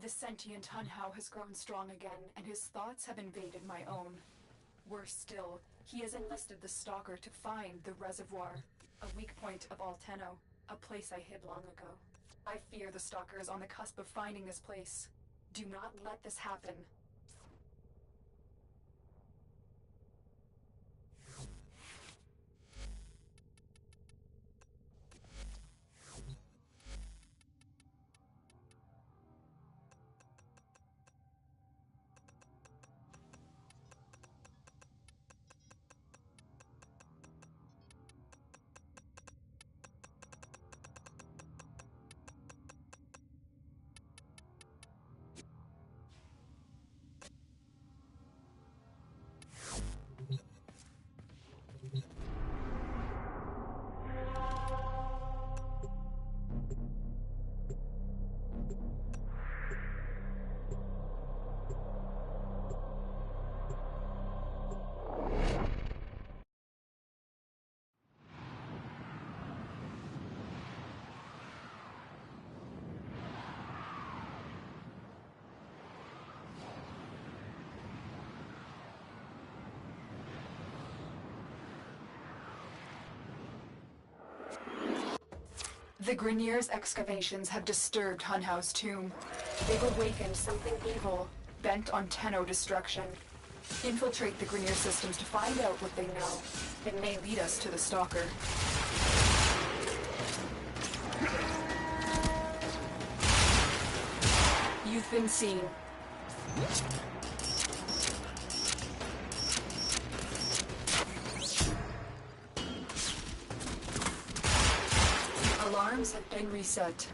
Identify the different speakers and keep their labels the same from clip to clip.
Speaker 1: The sentient Hunhow has grown strong again, and his thoughts have invaded my own. Worse still, he has enlisted the Stalker to find the reservoir, a weak point of Alteno, a place I hid long ago. I fear the Stalker is on the cusp of finding this place. Do not let this happen. The Grineer's excavations have disturbed Hunhow's tomb. They've awakened something evil, bent on Tenno destruction. Infiltrate the Grineer systems to find out what they know. It may lead us to the Stalker. You've been seen. Alarms have been reset.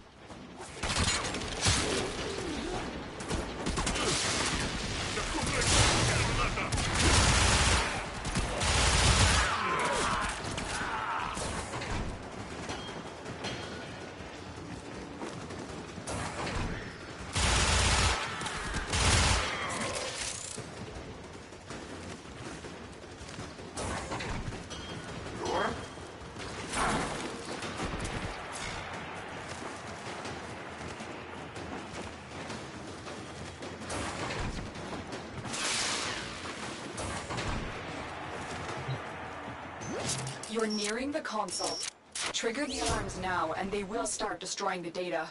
Speaker 1: You're nearing the console. Trigger the alarms now, and they will start destroying the data.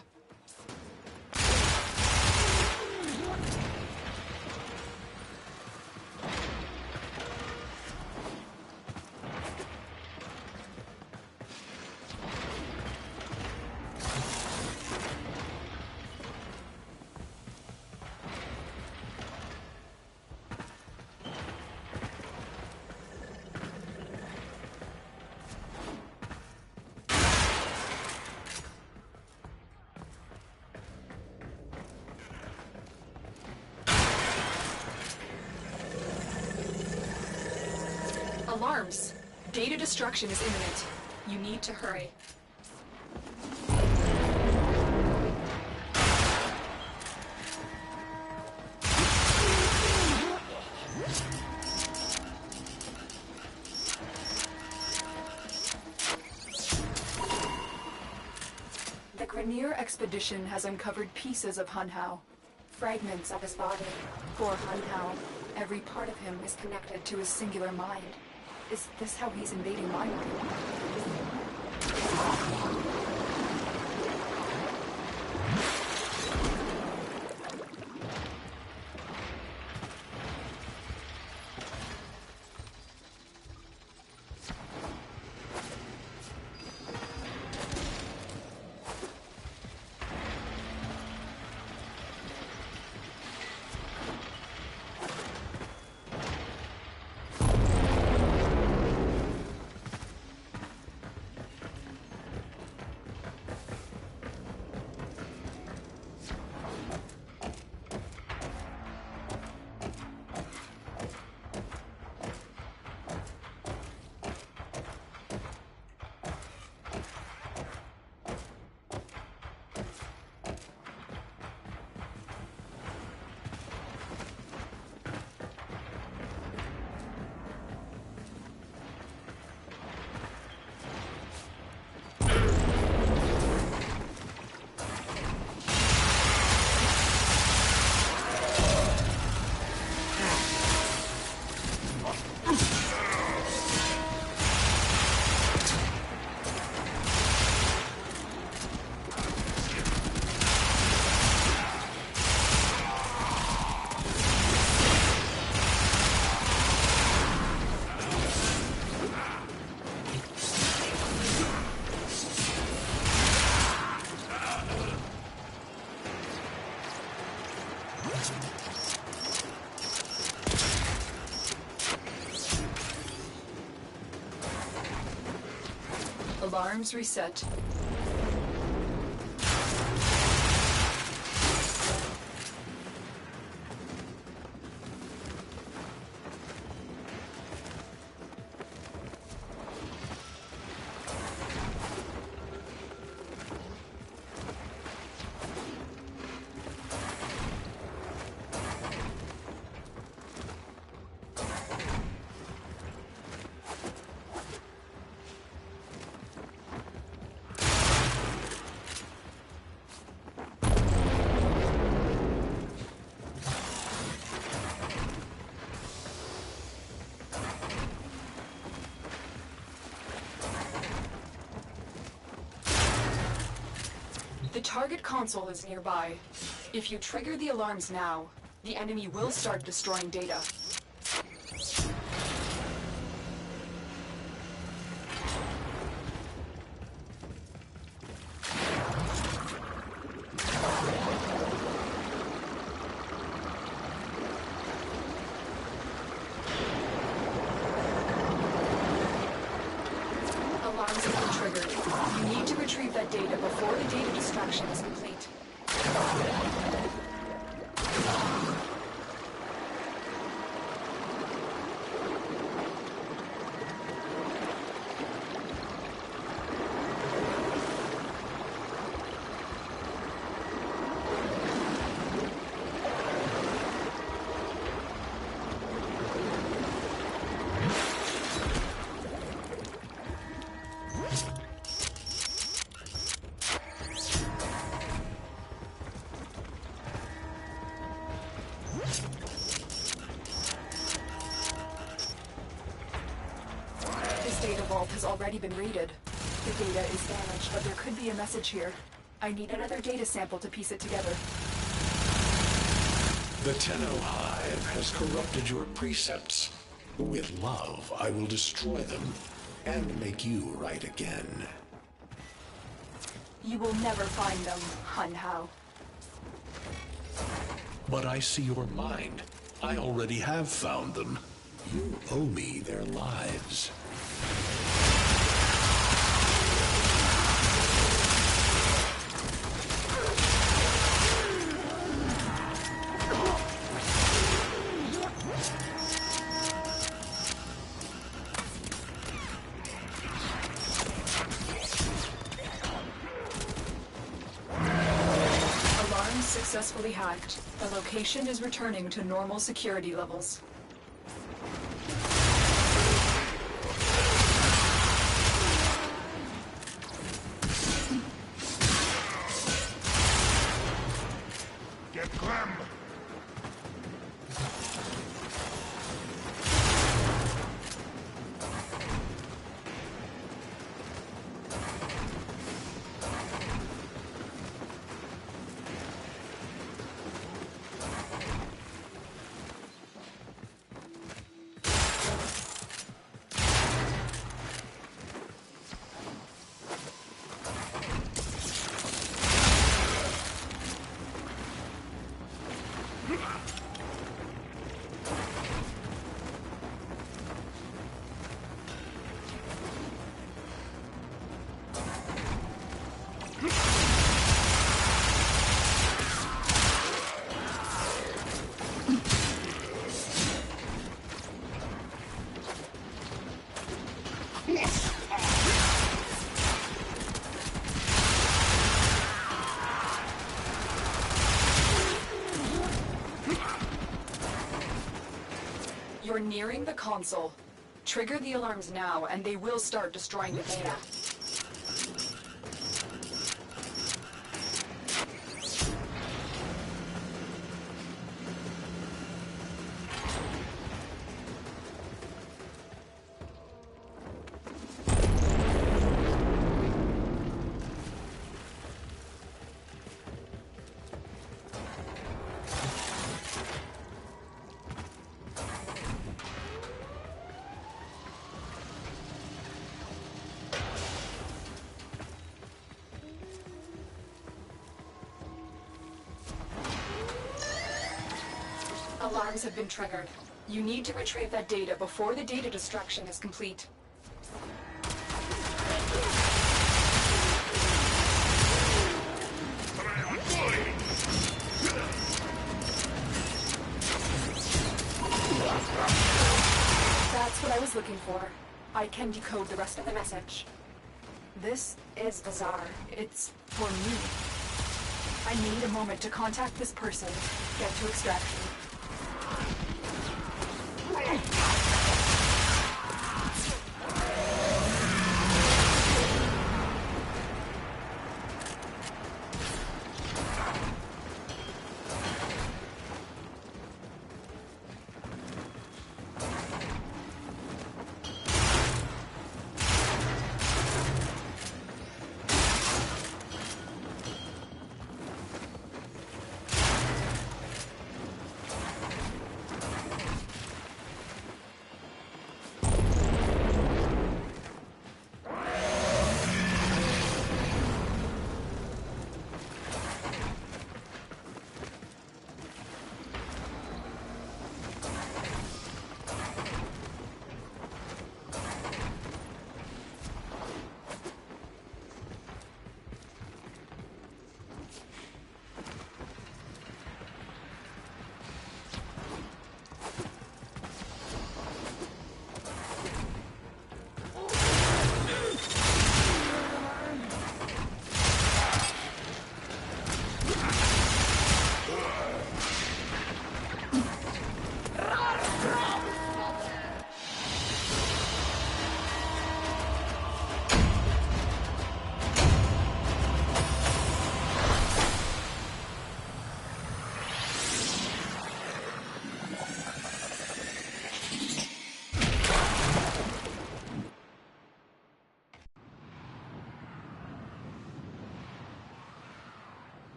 Speaker 1: Alarms! Data destruction is imminent. You need to hurry. The Grineer expedition has uncovered pieces of Hunhow. Fragments of his body. Poor Hunhow. Every part of him is connected to his singular mind. Is this how he's invading my mind? Alarms reset. The target console is nearby. If you trigger the alarms now, the enemy will start destroying data. Alarms have been triggered. You need to retrieve that data before the data distraction is complete. Data vault has already been raided. The data is damaged, but there could be a message here. I need another data sample to piece it together.
Speaker 2: The Tenno Hive has corrupted your precepts. With love, I will destroy them and make you right again.
Speaker 1: You will never find them, Hun Hao.
Speaker 2: But I see your mind. I already have found them. You owe me their lives.
Speaker 1: Alarms successfully hacked. The location is returning to normal security levels. You're nearing the console. Trigger the alarms now, and they will start destroying the data. Alarms have been triggered. You need to retrieve that data before the data destruction is complete. That's what I was looking for. I can decode the rest of the message. This is bizarre. It's for me. I need a moment to contact this person, get to extraction.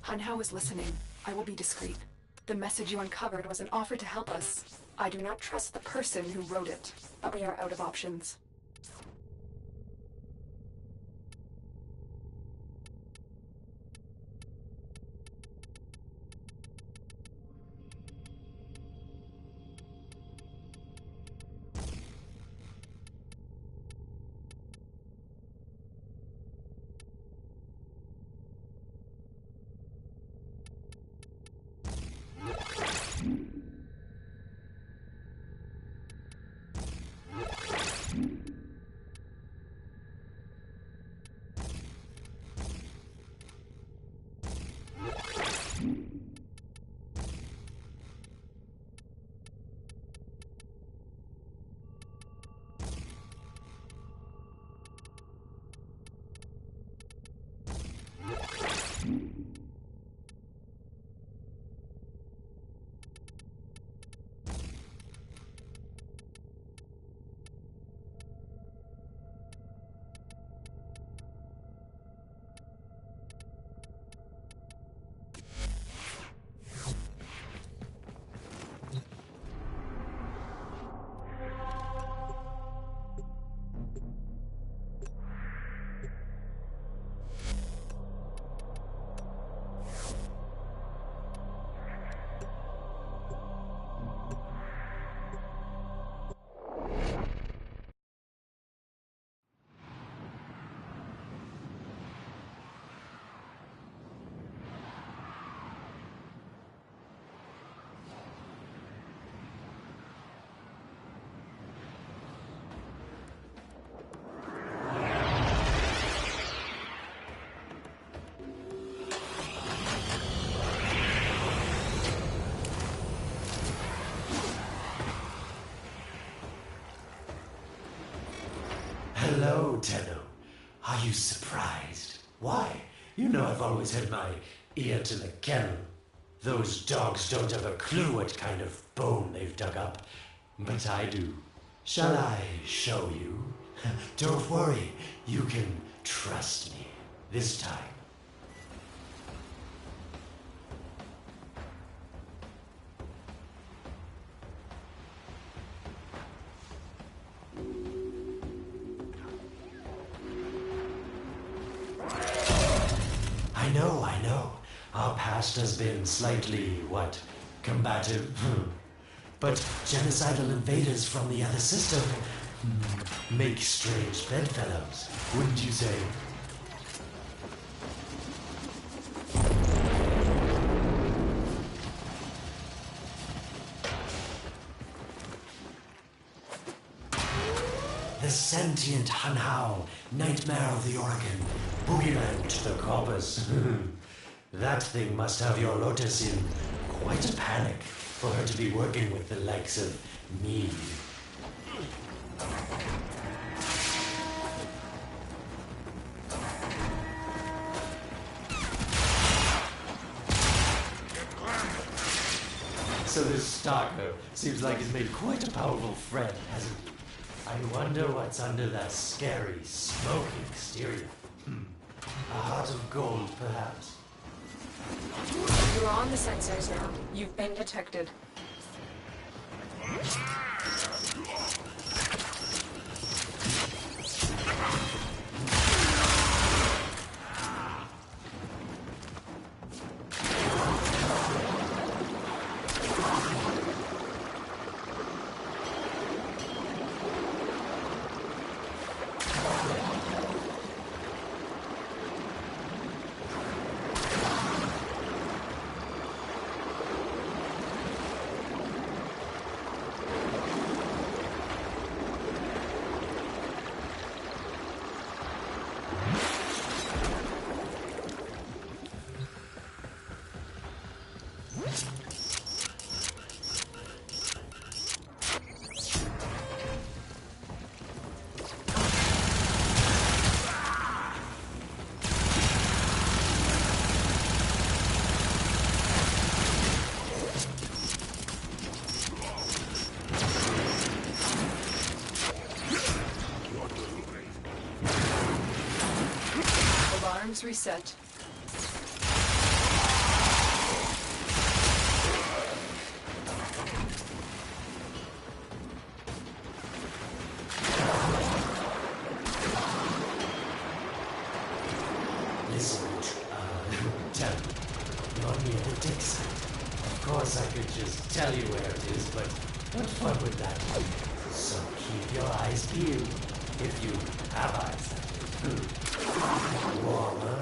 Speaker 1: Hanhao is listening. I will be discreet. The message you uncovered was an offer to help us. I do not trust the person who wrote it, but we are out of options.
Speaker 3: Hello, Tenno. Are you surprised? Why? You know I've always had my ear to the kennel. Those dogs don't have a clue what kind of bone they've dug up. But I do. Shall I show you? Don't worry. You can trust me. This time. I know. Our past has been slightly, combative? But genocidal invaders from the other system make strange bedfellows, wouldn't you say? The sentient Hanhao, nightmare of the Oregon, boogeyman to the corpus. That thing must have your Lotus in quite a panic for her to be working with the likes of me. So this stalker seems like he's made quite a powerful friend, hasn't he? I wonder what's under that scary, smoky exterior. A heart of gold, perhaps?
Speaker 1: You're on the sensors now. You've been detected. Alarms reset.
Speaker 3: Listen, tell me, you're near the dig site. Of course I could just tell you where it is, but what fun would that be? So keep your eyes peeled, if you have eyes, that is. Warmer.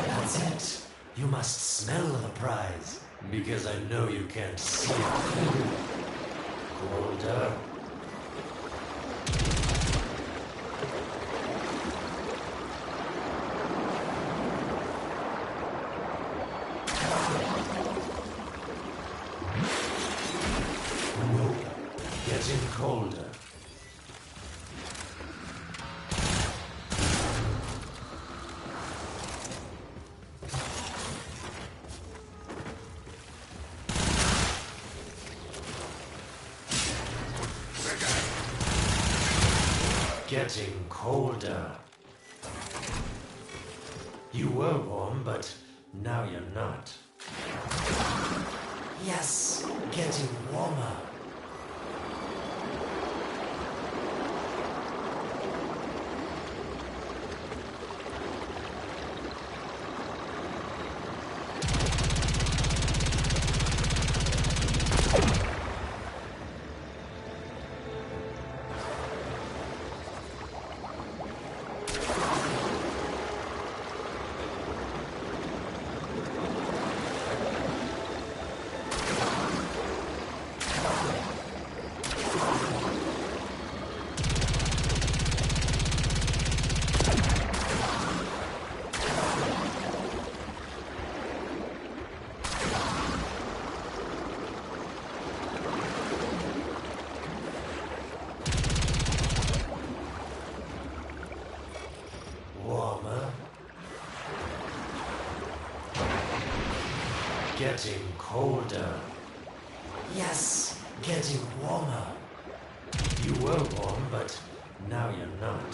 Speaker 3: That's it. You must smell the prize. Because I know you can't see it. Colder. Nope. Getting colder. Getting colder. You were warm, but now you're not. Yes, getting warmer. Warmer. Getting colder. Yes, getting warmer. You were warm, but now you're not.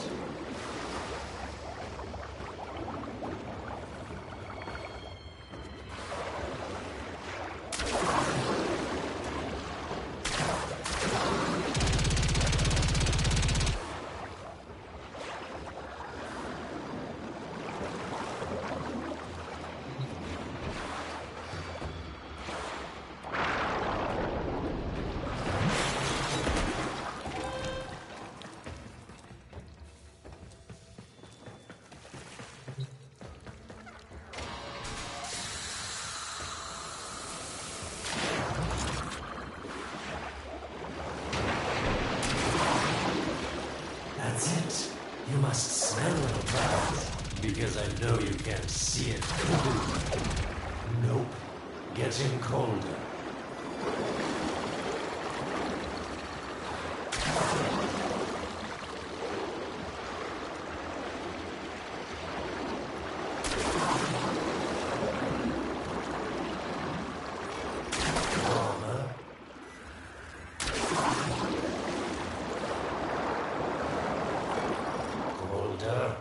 Speaker 3: That's it. You must smell the prize. Because I know you can't see it. Nope. Getting colder. Warmer. Colder.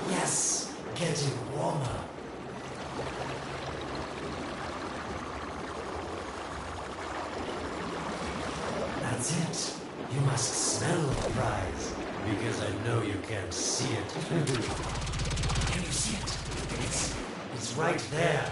Speaker 3: Yes, getting warmer. That's it. You must smell the prize. Because I know you can't see it. Can you see it? It's right there.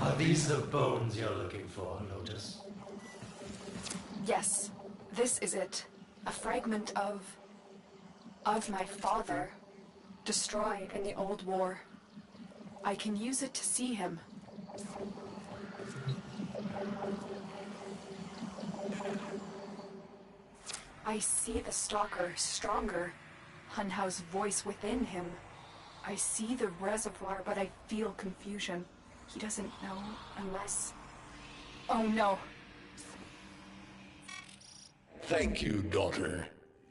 Speaker 3: Are these the bones you're looking for, Lotus?
Speaker 1: Yes, this is it. A fragment of my father. destroyed in the old war. I can use it to see him. I see the stalker stronger. Hunhow's voice within him. I see the reservoir, but I feel confusion. He doesn't know unless... Oh no.
Speaker 2: Thank you, daughter.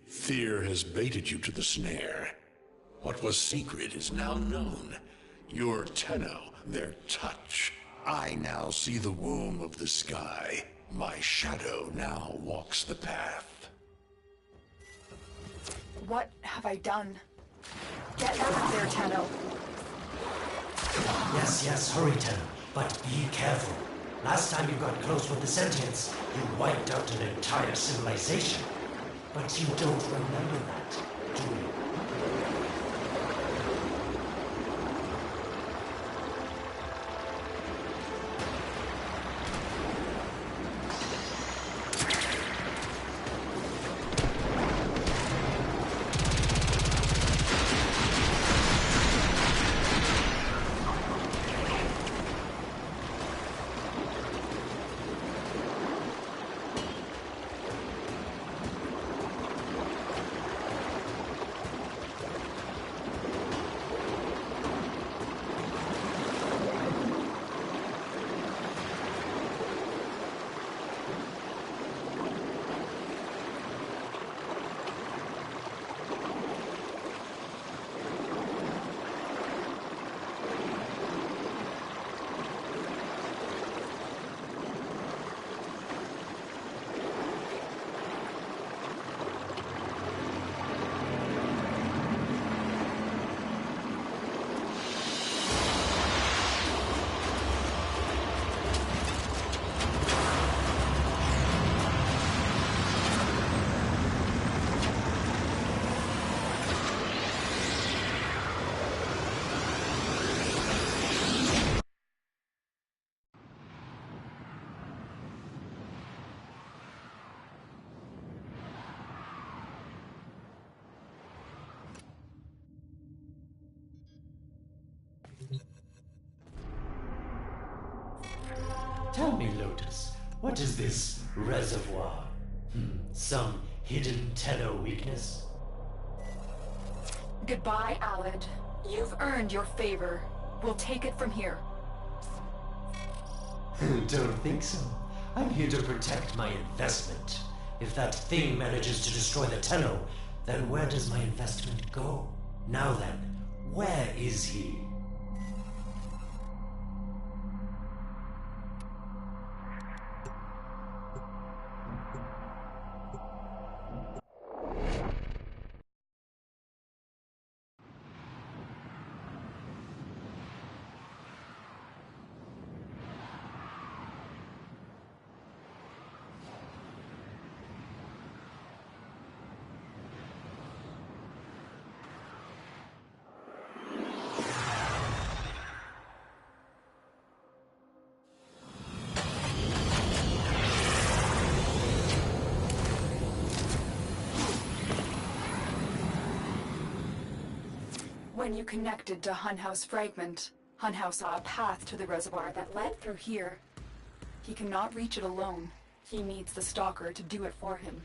Speaker 2: Fear has baited you to the snare. What was secret is now known. Your Tenno, their touch. I now see the womb of the sky. My shadow now walks the path.
Speaker 1: What have I done? Get out of there, Tenno.
Speaker 3: Yes, hurry, Tenno. But be careful. Last time you got close with the sentients, you wiped out an entire civilization. But you don't remember that, do you? Tell me, Lotus, what is this reservoir? Some hidden Tenno weakness?
Speaker 1: Goodbye, Alad. You've earned your favor. We'll take it from here.
Speaker 3: Don't think so. I'm here to protect my investment. If that thing manages to destroy the Tenno, then where does my investment go? Now then, where is he?
Speaker 1: When you connected to Hunhow's fragment, Hunhow saw a path to the reservoir that led through here. He cannot reach it alone. He needs the Stalker to do it for him.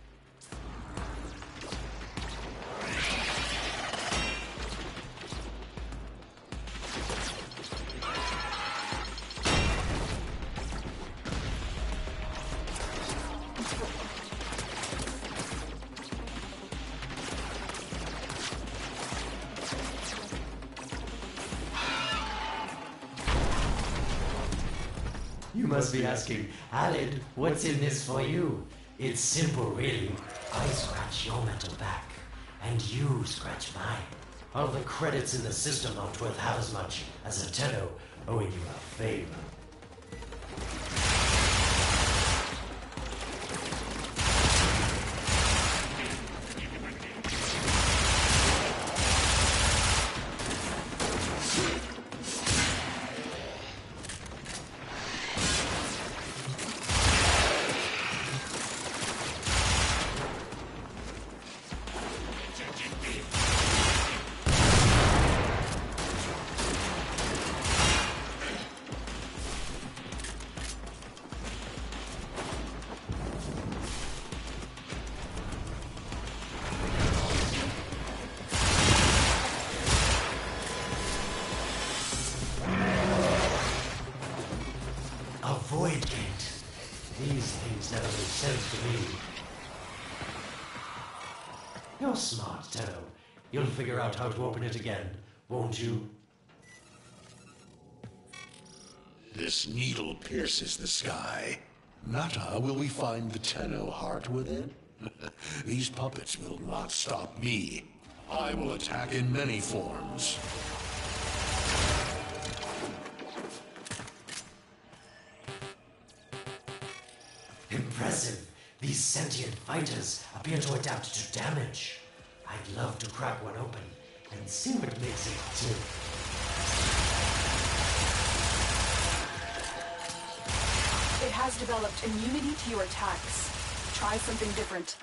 Speaker 3: You must be asking, Alad, what's in this for you? It's simple, really. I scratch your metal back, and you scratch mine. All the credits in the system aren't worth half as much as a Tenno owing you a favor. to me. You're smart, Tenno. You'll figure out how to open it again, won't you?
Speaker 2: This needle pierces the sky. Not how will we find the Tenno heart within? These puppets will not stop me. I will attack in many forms.
Speaker 3: Impressive. These sentient fighters appear to adapt to damage. I'd love to crack one open and see what makes it tick.
Speaker 1: It has developed immunity to your attacks. Try something different.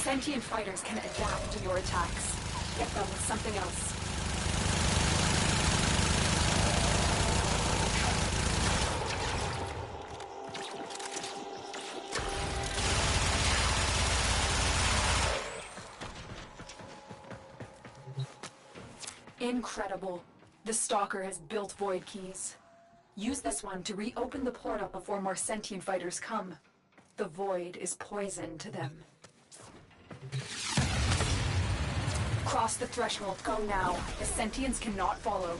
Speaker 1: Sentient fighters can adapt to your attacks. Get them with something else. Incredible. The Stalker has built void keys. Use this one to reopen the portal before more sentient fighters come. The void is poison to them. Cross the threshold. Go now. The sentients cannot follow.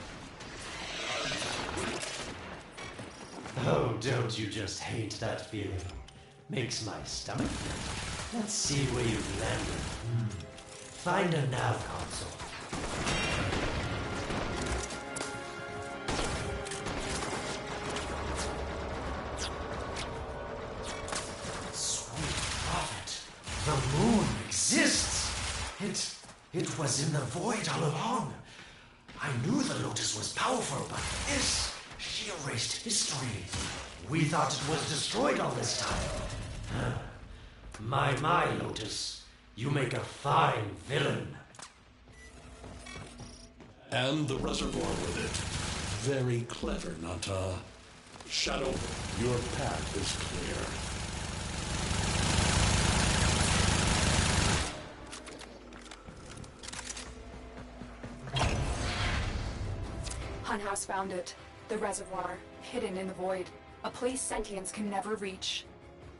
Speaker 3: Oh, don't you just hate that feeling? Makes my stomach hurt. Let's see where you've landed. Find a nav console. Sweet prophet, the moon exists. It was in the void all along. I knew the Lotus was powerful, but this, she erased history. We thought it was destroyed all this time. My Lotus, you make a fine villain.
Speaker 2: And the reservoir with it. Very clever, Nata. Shadow, your path is clear.
Speaker 1: Hunhouse found it. The reservoir, hidden in the void. A place sentients can never reach.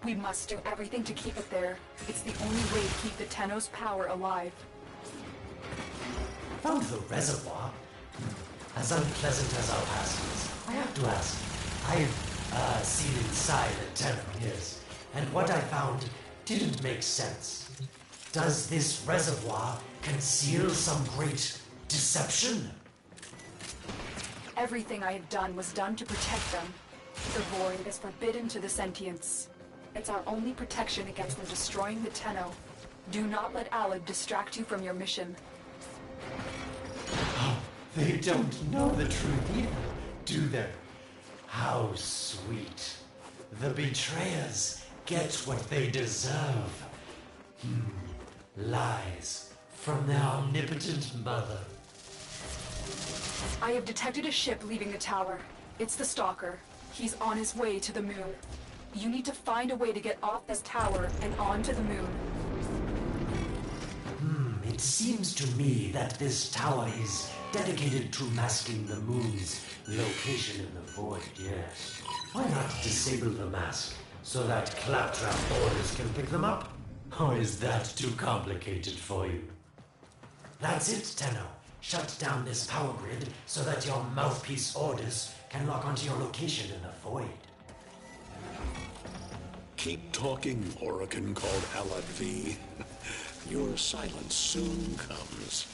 Speaker 1: We must do everything to keep it there. It's the only way to keep the Tenno's power alive.
Speaker 3: Found the reservoir? As unpleasant as our past is, I have to ask. I've seen inside a Tenno, yes, and what I found didn't make sense. Does this reservoir conceal some great deception?
Speaker 1: Everything I have done was done to protect them. The void is forbidden to the sentients. It's our only protection against them destroying the Tenno. Do not let Alad distract you from your mission.
Speaker 3: Oh, they don't know the truth either, do they? How sweet. The betrayers get what they deserve. Lies from their omnipotent mother.
Speaker 1: I have detected a ship leaving the tower. It's the Stalker. He's on his way to the moon. You need to find a way to get off this tower and onto the moon.
Speaker 3: It seems to me that this tower is dedicated to masking the moon's location in the void, yes. Why not disable the mask so that claptrap orders can pick them up? Or is that too complicated for you? That's it, Tenno. Shut down this power grid so that your mouthpiece orders can lock onto your location in the void.
Speaker 2: Keep talking, Oracle called Alad V. Your silence soon comes.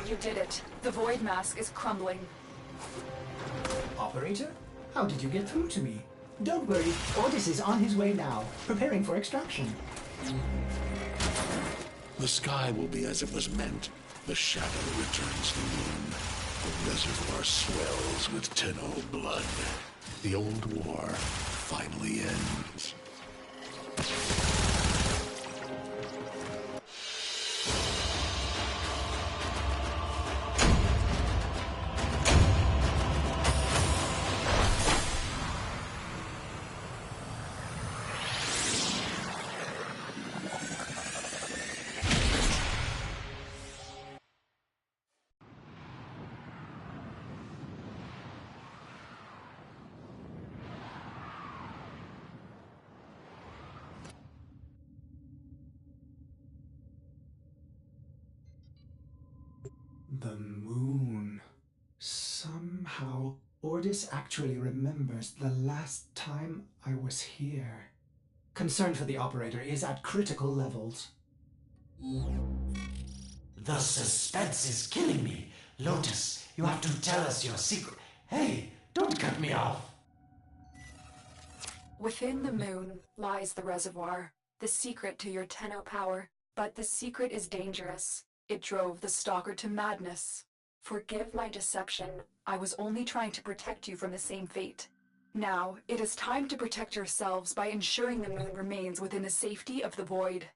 Speaker 1: You did it. The void mask is crumbling.
Speaker 4: Operator? How did you get through to me? Don't worry, Otis is on his way now, preparing for extraction.
Speaker 2: The sky will be as it was meant. The shadow returns to the moon. The reservoir swells with Tenno blood. The old war finally ends.
Speaker 4: The moon. Somehow, Ordis actually remembers the last time I was here. Concern for the operator is at critical levels.
Speaker 3: The suspense is killing me. Lotus, you have to tell us your secret. Hey, don't cut me off.
Speaker 1: Within the moon lies the reservoir, the secret to your Tenno power. But the secret is dangerous. It drove the Stalker to madness. Forgive my deception. I was only trying to protect you from the same fate. Now, it is time to protect yourselves by ensuring the moon remains within the safety of the void.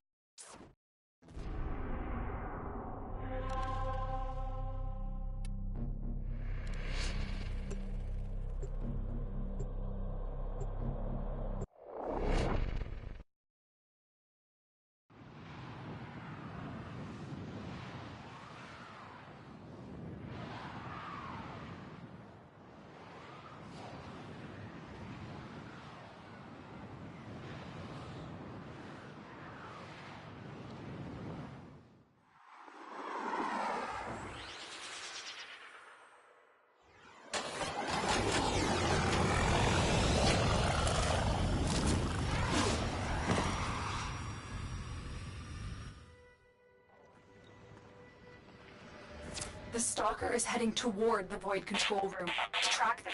Speaker 1: The Stalker is heading toward the void control room. Track them.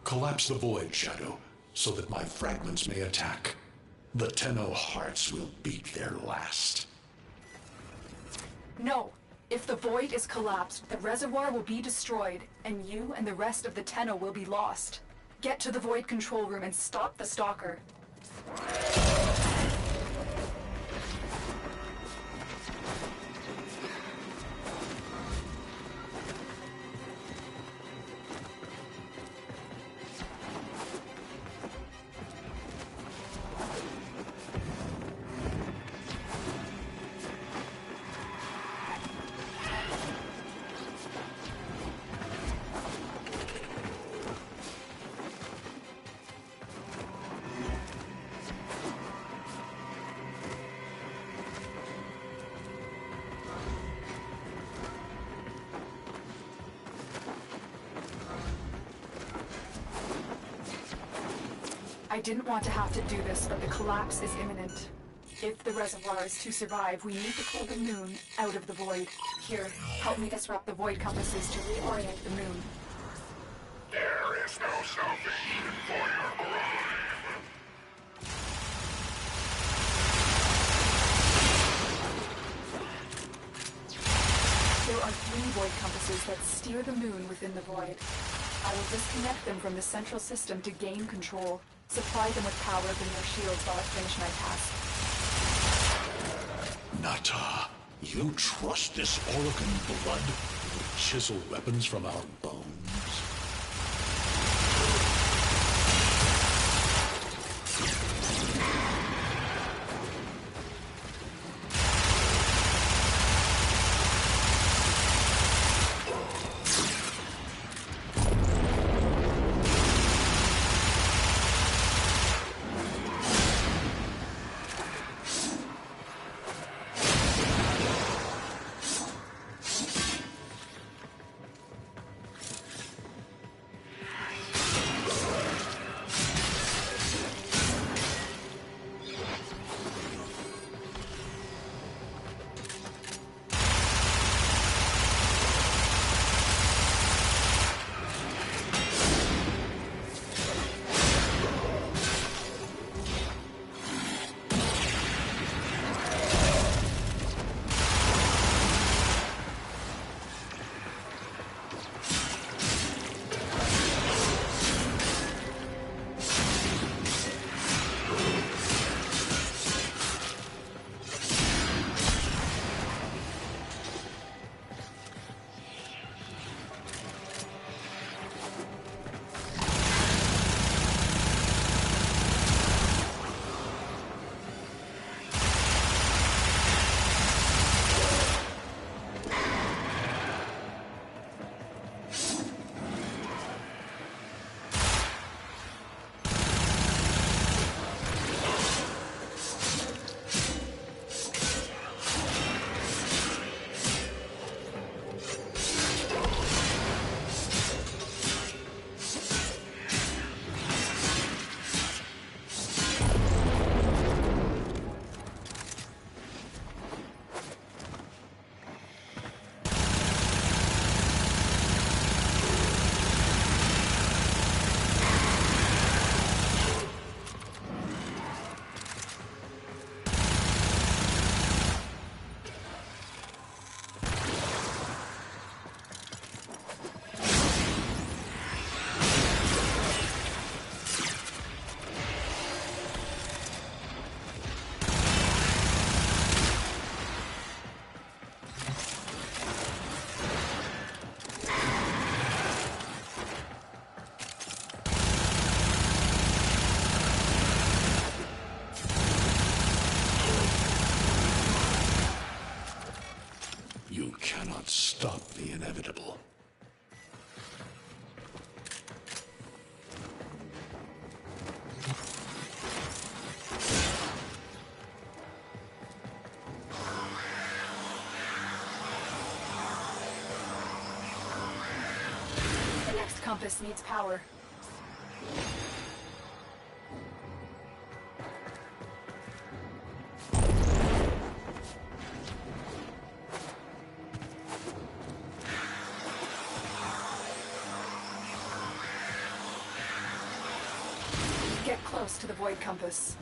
Speaker 2: Collapse the void, Shadow, so that my fragments may attack. The Tenno hearts will beat their last.
Speaker 1: No. If the void is collapsed, the reservoir will be destroyed, and you and the rest of the Tenno will be lost. Get to the void control room and stop the Stalker. I didn't want to have to do this, but the collapse is imminent. If the reservoir is to survive, we need to pull the moon out of the void. Here, help me disrupt the void compasses to reorient the moon.
Speaker 2: There salvation for your crime.
Speaker 1: There are 3 void compasses that steer the moon within the void. I will disconnect them from the central system to gain control. Supply them with power from their shields while I finish my task.
Speaker 2: Nata, you trust this Orokin blood to chisel weapons from our bones? You cannot stop the inevitable.
Speaker 1: The next compass needs power. Get close to the void compass.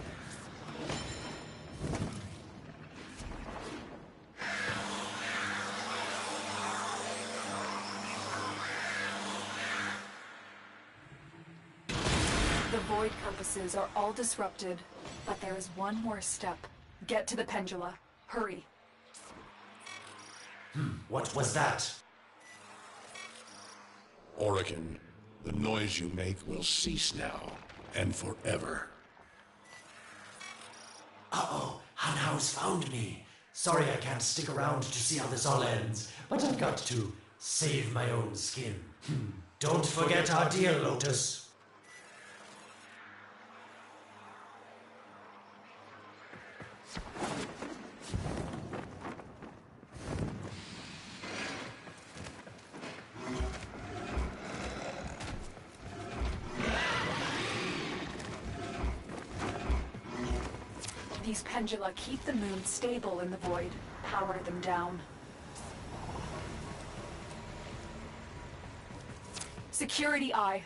Speaker 1: The void compasses are all disrupted, but there is one more step. Get to the pendula. Hurry.
Speaker 3: What was that?
Speaker 2: Orokin, the noise you make will cease now, and forever.
Speaker 3: Uh-oh, Hanau's found me. Sorry I can't stick around to see how this all ends, but I've got to save my own skin. Don't forget our deal, Lotus.
Speaker 1: These pendula keep the moon stable in the void. Power them down. Security Eye.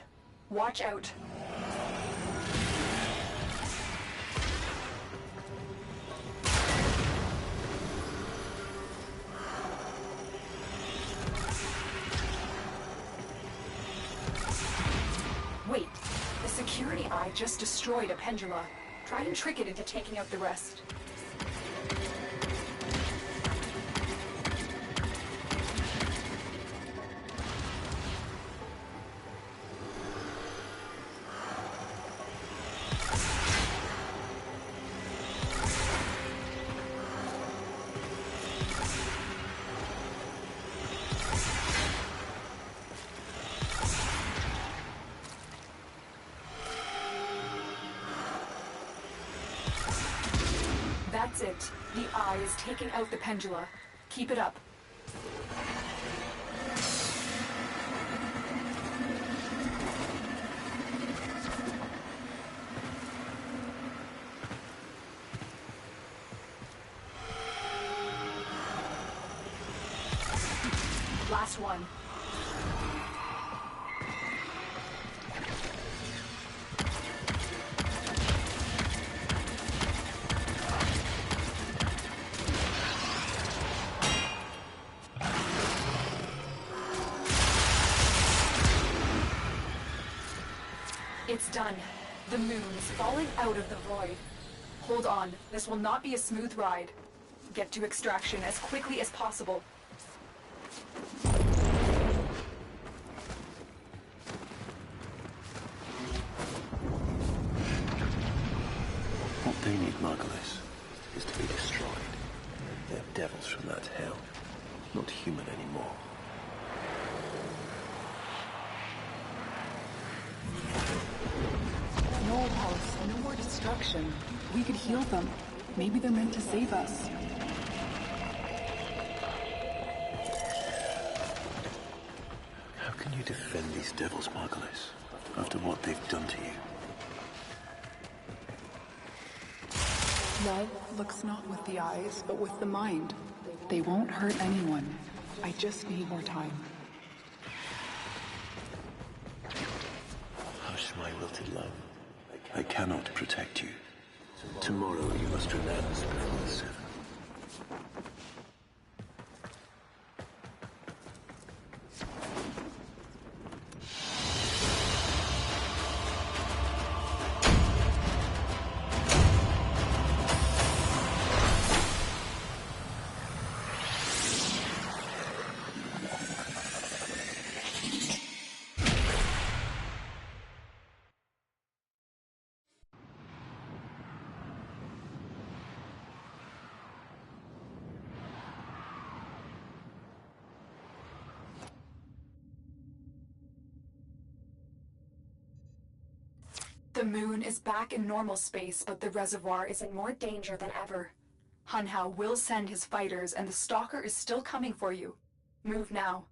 Speaker 1: Watch out. Wait, the security eye just destroyed a pendula. Try and trick it into taking out the rest. That's it. The eye is taking out the pendula. Keep it up. Last one. It's done. The moon is falling out of the void. Hold on, this will not be a smooth ride. Get to extraction as quickly as possible.
Speaker 5: What they need, Margulis, is to be destroyed. They're devils from that hell, not human anymore.
Speaker 6: No, House, no more destruction. We could heal them. Maybe they're meant to save us.
Speaker 5: How can you defend these devils, Margulis, after what they've done to you?
Speaker 6: Love looks not with the eyes, but with the mind. They won't hurt anyone. I just need more time.
Speaker 5: Hush, my wilted love. I cannot protect you. Tomorrow you must renounce before the seven.
Speaker 1: The moon is back in normal space, but the reservoir is in more danger than ever. Hunhao will send his fighters, and the Stalker is still coming for you. Move now.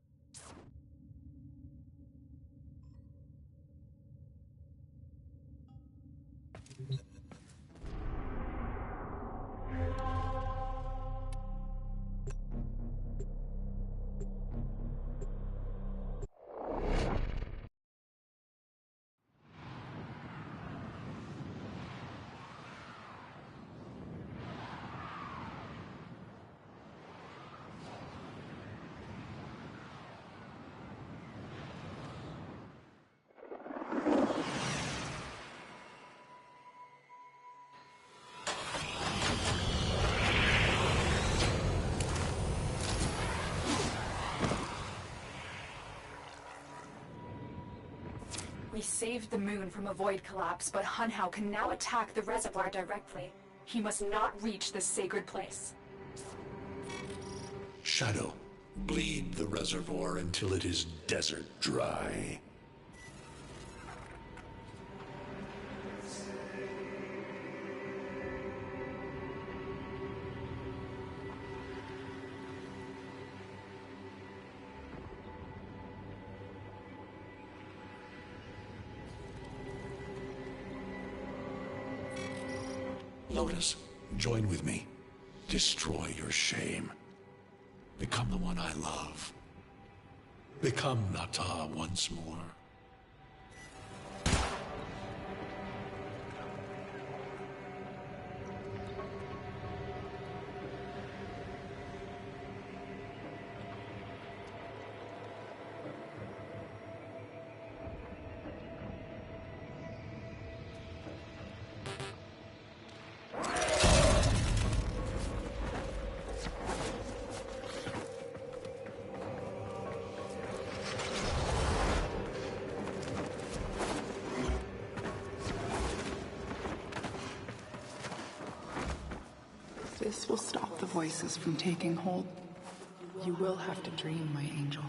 Speaker 1: We saved the moon from a void collapse, but Hunhao can now attack the reservoir directly. He must not reach this sacred place.
Speaker 2: Shadow, bleed the reservoir until it is desert dry. Lotus, join with me. Destroy your shame. Become the one I love. Become Nata once more.
Speaker 6: This will stop the voices from taking hold. You will have to dream, my angel.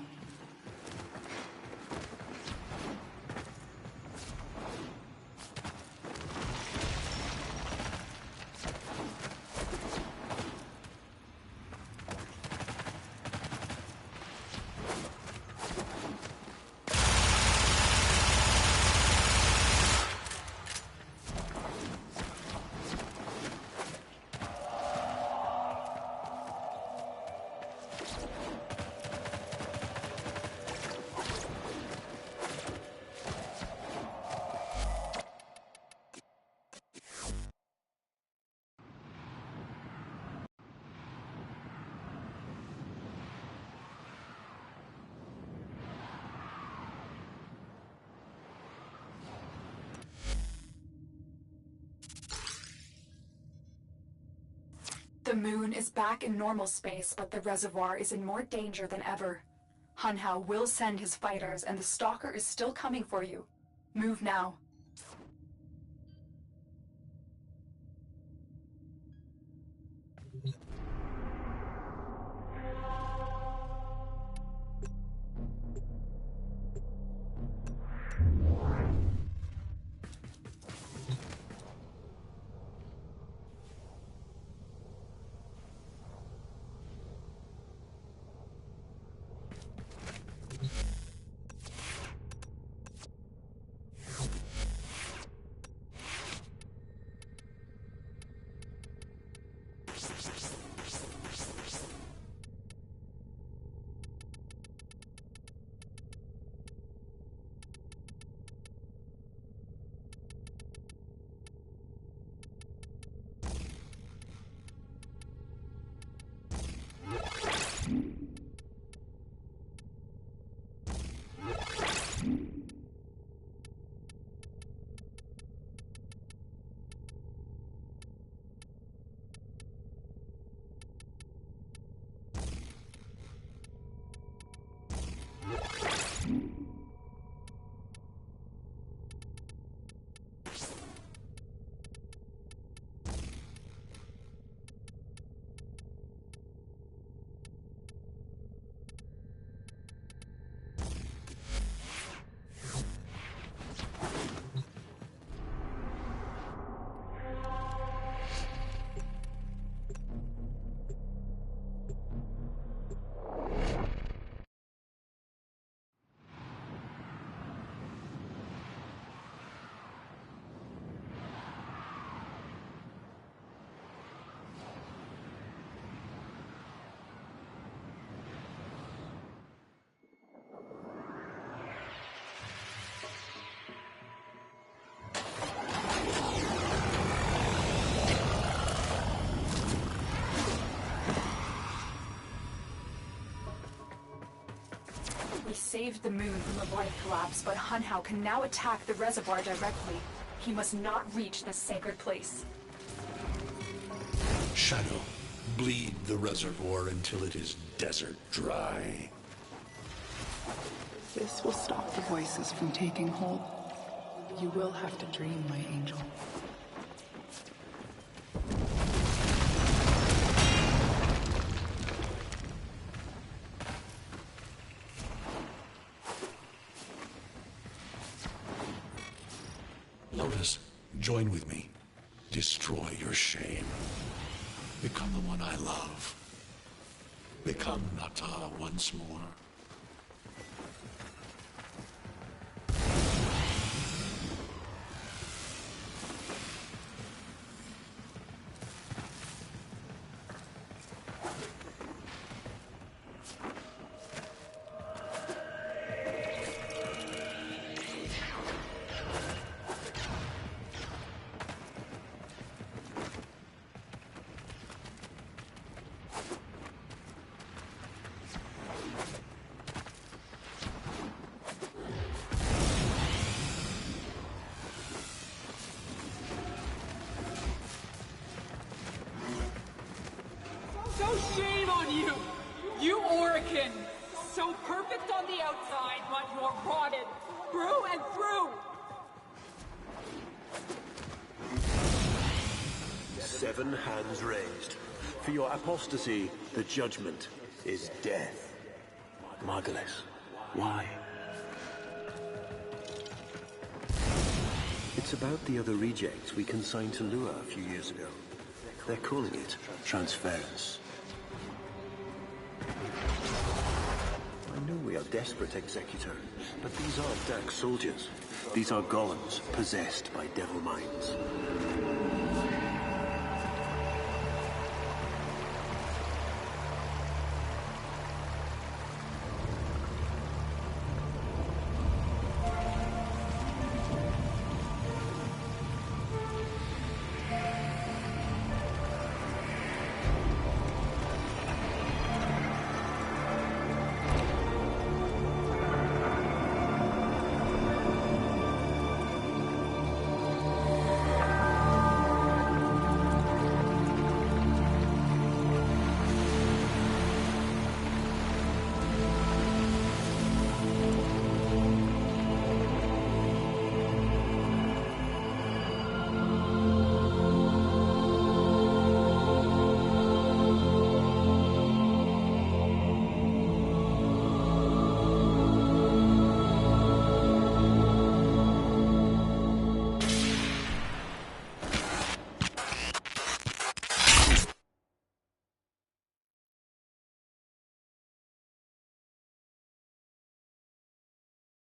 Speaker 1: The moon is back in normal space, but the reservoir is in more danger than ever. Hunhao will send his fighters, and the Stalker is still coming for you. Move now. We saved the moon from a void collapse, but Hunhao can now attack the reservoir directly. He must not reach this sacred place.
Speaker 2: Shadow, bleed the reservoir until it is desert dry.
Speaker 6: This will stop the voices from taking hold. You will have to dream, my angel.
Speaker 2: Lotus, join with me. Destroy your shame. Become the one I love. Become Nata once more.
Speaker 7: So shame on you! You Orican! So perfect on the outside, but you're rotted through and through!
Speaker 5: 7 hands raised. For your apostasy, the judgment is death. Margulis, why? It's about the other rejects we consigned to Lua a few years ago. They're calling it transference. I know we are desperate, Executor, but these aren't dark soldiers. These are golems possessed by devil minds.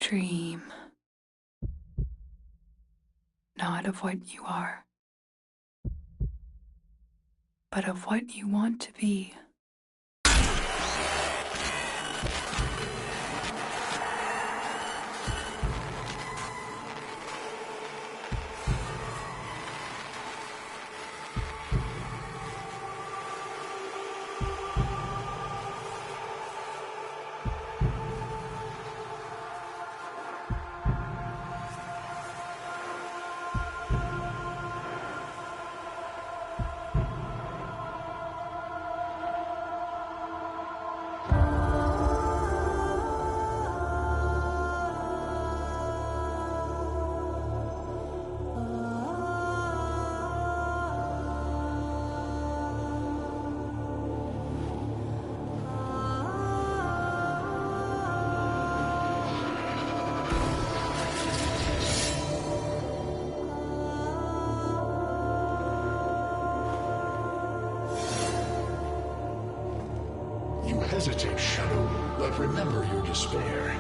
Speaker 6: Dream. Not of what you are, but of what you want to be.
Speaker 2: Hesitate, Shadow, but remember your despair.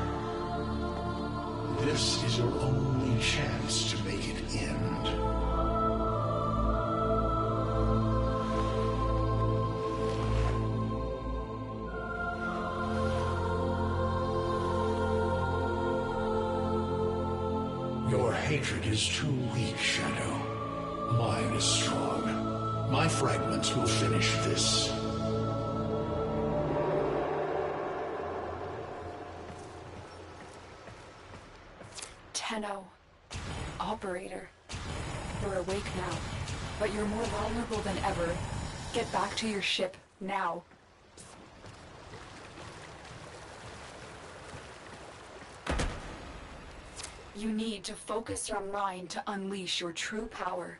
Speaker 2: This is your only chance to make it end. Your hatred is too weak, Shadow. Mine is strong. My fragments will finish this.
Speaker 1: Tenno. Operator. You're awake now, but you're more vulnerable than ever. Get back to your ship, now. You need to focus your mind to unleash your true power.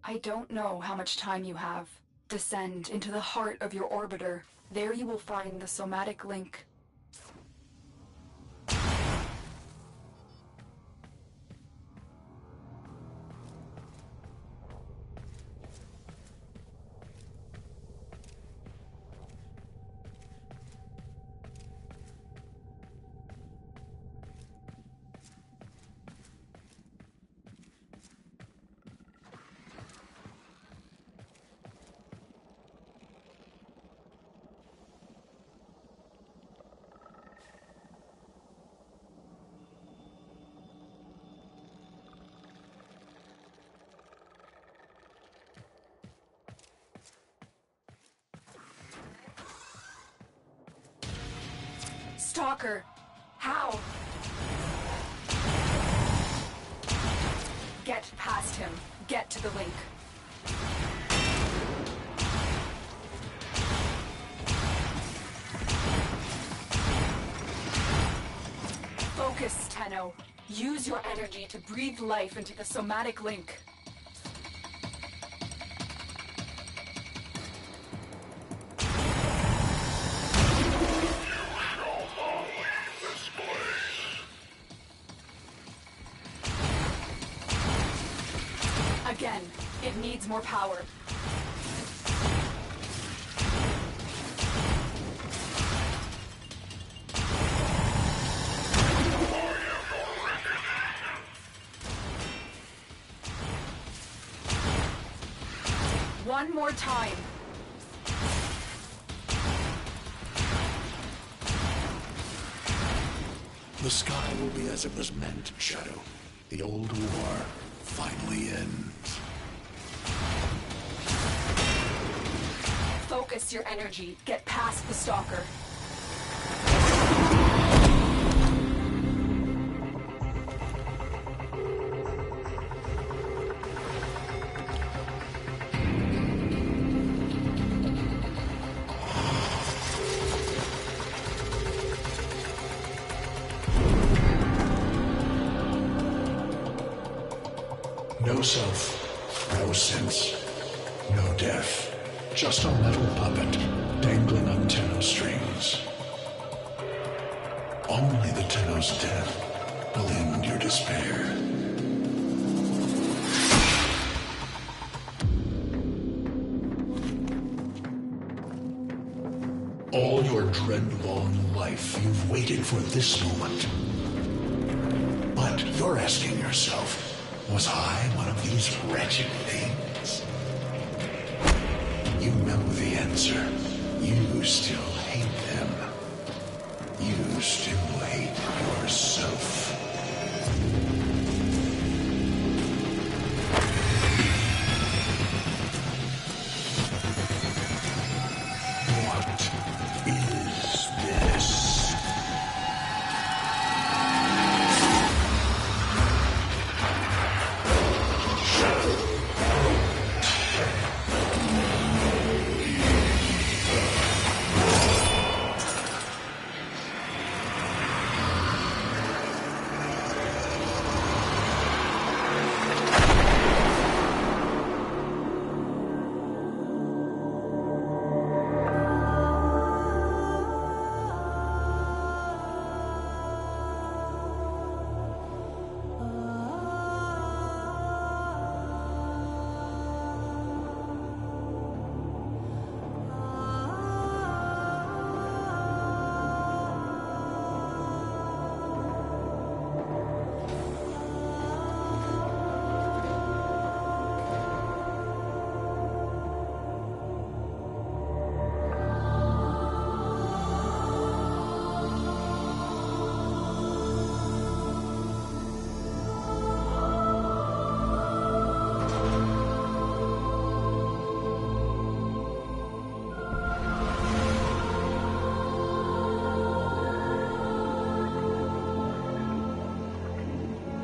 Speaker 1: I don't know how much time you have. Descend into the heart of your orbiter. There you will find the somatic link. Stalker! How? Get past him. Get to the link. Focus, Tenno. Use your energy to breathe life into the somatic link. Again, it needs more power. One more time.
Speaker 2: The sky will be as it was meant, Shadow. The old war finally ends.
Speaker 1: Focus your energy. Get past the Stalker.
Speaker 2: No self, no sense, no death. Just a metal puppet dangling on Tenno strings. Only the Tenno's death will end your despair. All your dread-long life, you've waited for this moment. But you're asking yourself, was I one of these wretched things? You know the answer. You still hate them. You still hate yourself. What is this?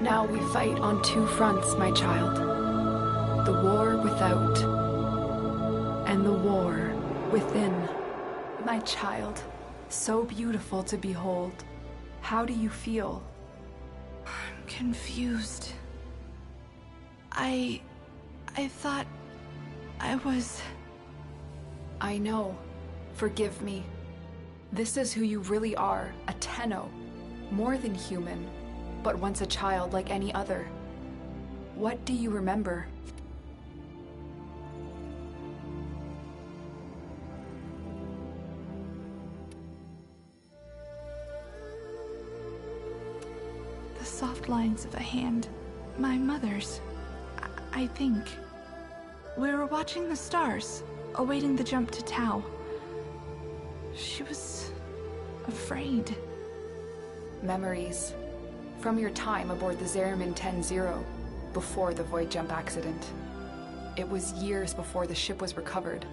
Speaker 6: Now we fight on two fronts, my child. The war without, and the war within. My child, so beautiful to behold. How do you feel?
Speaker 8: I'm confused. I
Speaker 6: I thought I was...
Speaker 1: I know. Forgive me. This is who you really are, a Tenno. More than human, but once a child like any other. What do you remember?
Speaker 6: The soft lines of a hand. My mother's. I think. We were watching the stars, awaiting the jump to Tau. She was... afraid.
Speaker 1: Memories. From your time aboard the Zariman 10-0, before the void jump accident. It was years before the ship was recovered.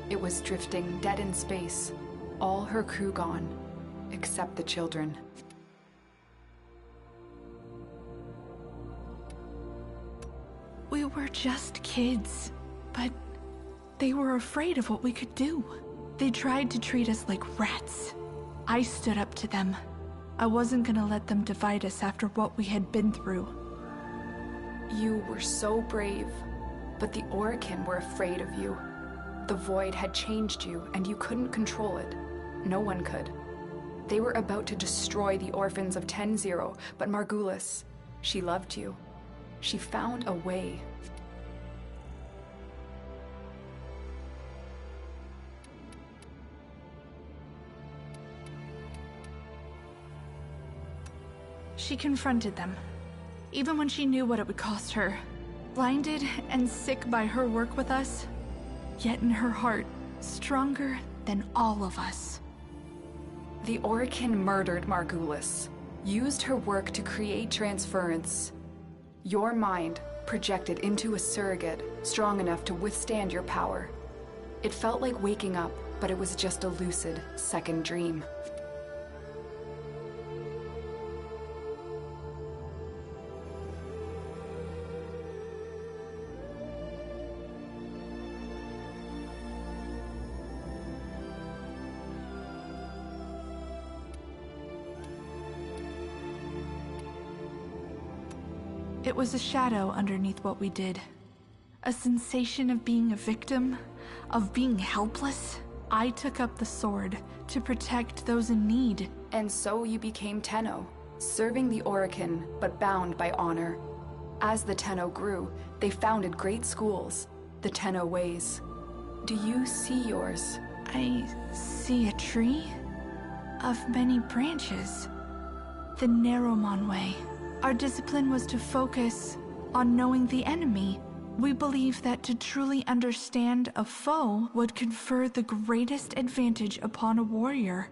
Speaker 1: It was drifting dead in space. All her crew gone, except the children.
Speaker 6: We were just kids, but they were afraid of what we could do. They tried to treat us like rats. I stood up to them. I wasn't gonna let them divide us after what we had been through.
Speaker 1: You were so brave, but the Orokin were afraid of you. The void had changed you, and you couldn't control it. No one could. They were about to destroy the orphans of 10-0, but Margulis, she loved you. She found a way.
Speaker 6: She confronted them, even when she knew what it would cost her. Blinded and sick by her work with us, yet in her heart, stronger than all of us.
Speaker 1: The Orokin murdered Margulis, used her work to create transference. Your mind projected into a surrogate strong enough to withstand your power. It felt like waking up, but it was just a lucid second dream.
Speaker 6: It was a shadow underneath what we did. A sensation of being a victim, of being helpless. I took up the sword to protect those in need.
Speaker 1: And so you became Tenno, serving the Orokin, but bound by honor. As the Tenno grew, they founded great schools, the Tenno ways. Do you see yours?
Speaker 6: I see a tree of many branches. The Narrowmon way. Our discipline was to focus on knowing the enemy. We believe that to truly understand a foe would confer the greatest advantage upon a warrior.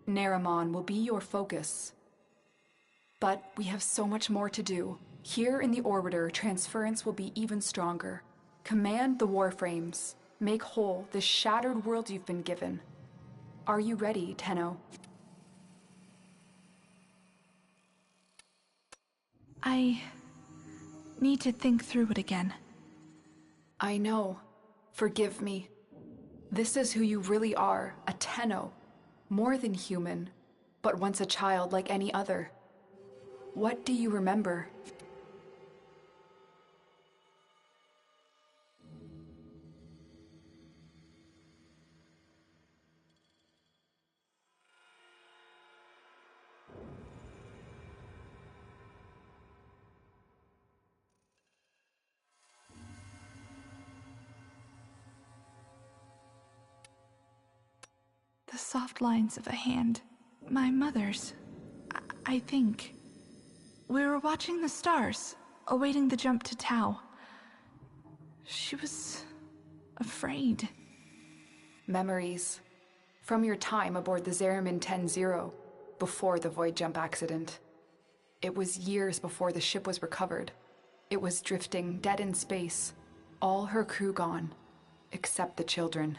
Speaker 1: Narrowmon will be your focus. But we have so much more to do. Here in the Orbiter, transference will be even stronger. Command the WarFrames. Make whole this shattered world you've been given. Are you ready, Tenno?
Speaker 6: I need to think through it again.
Speaker 1: I know. Forgive me. This is who you really are, a Tenno. More than human, but once a child like any other. What do you remember?
Speaker 6: The soft lines of a hand. My mother's. I think. We were watching the stars, awaiting the jump to Tau. She was... afraid.
Speaker 1: Memories. From your time aboard the Zariman 10-0, before the void jump accident. It was years before the ship was recovered. It was drifting dead in space. All her crew gone, except the children.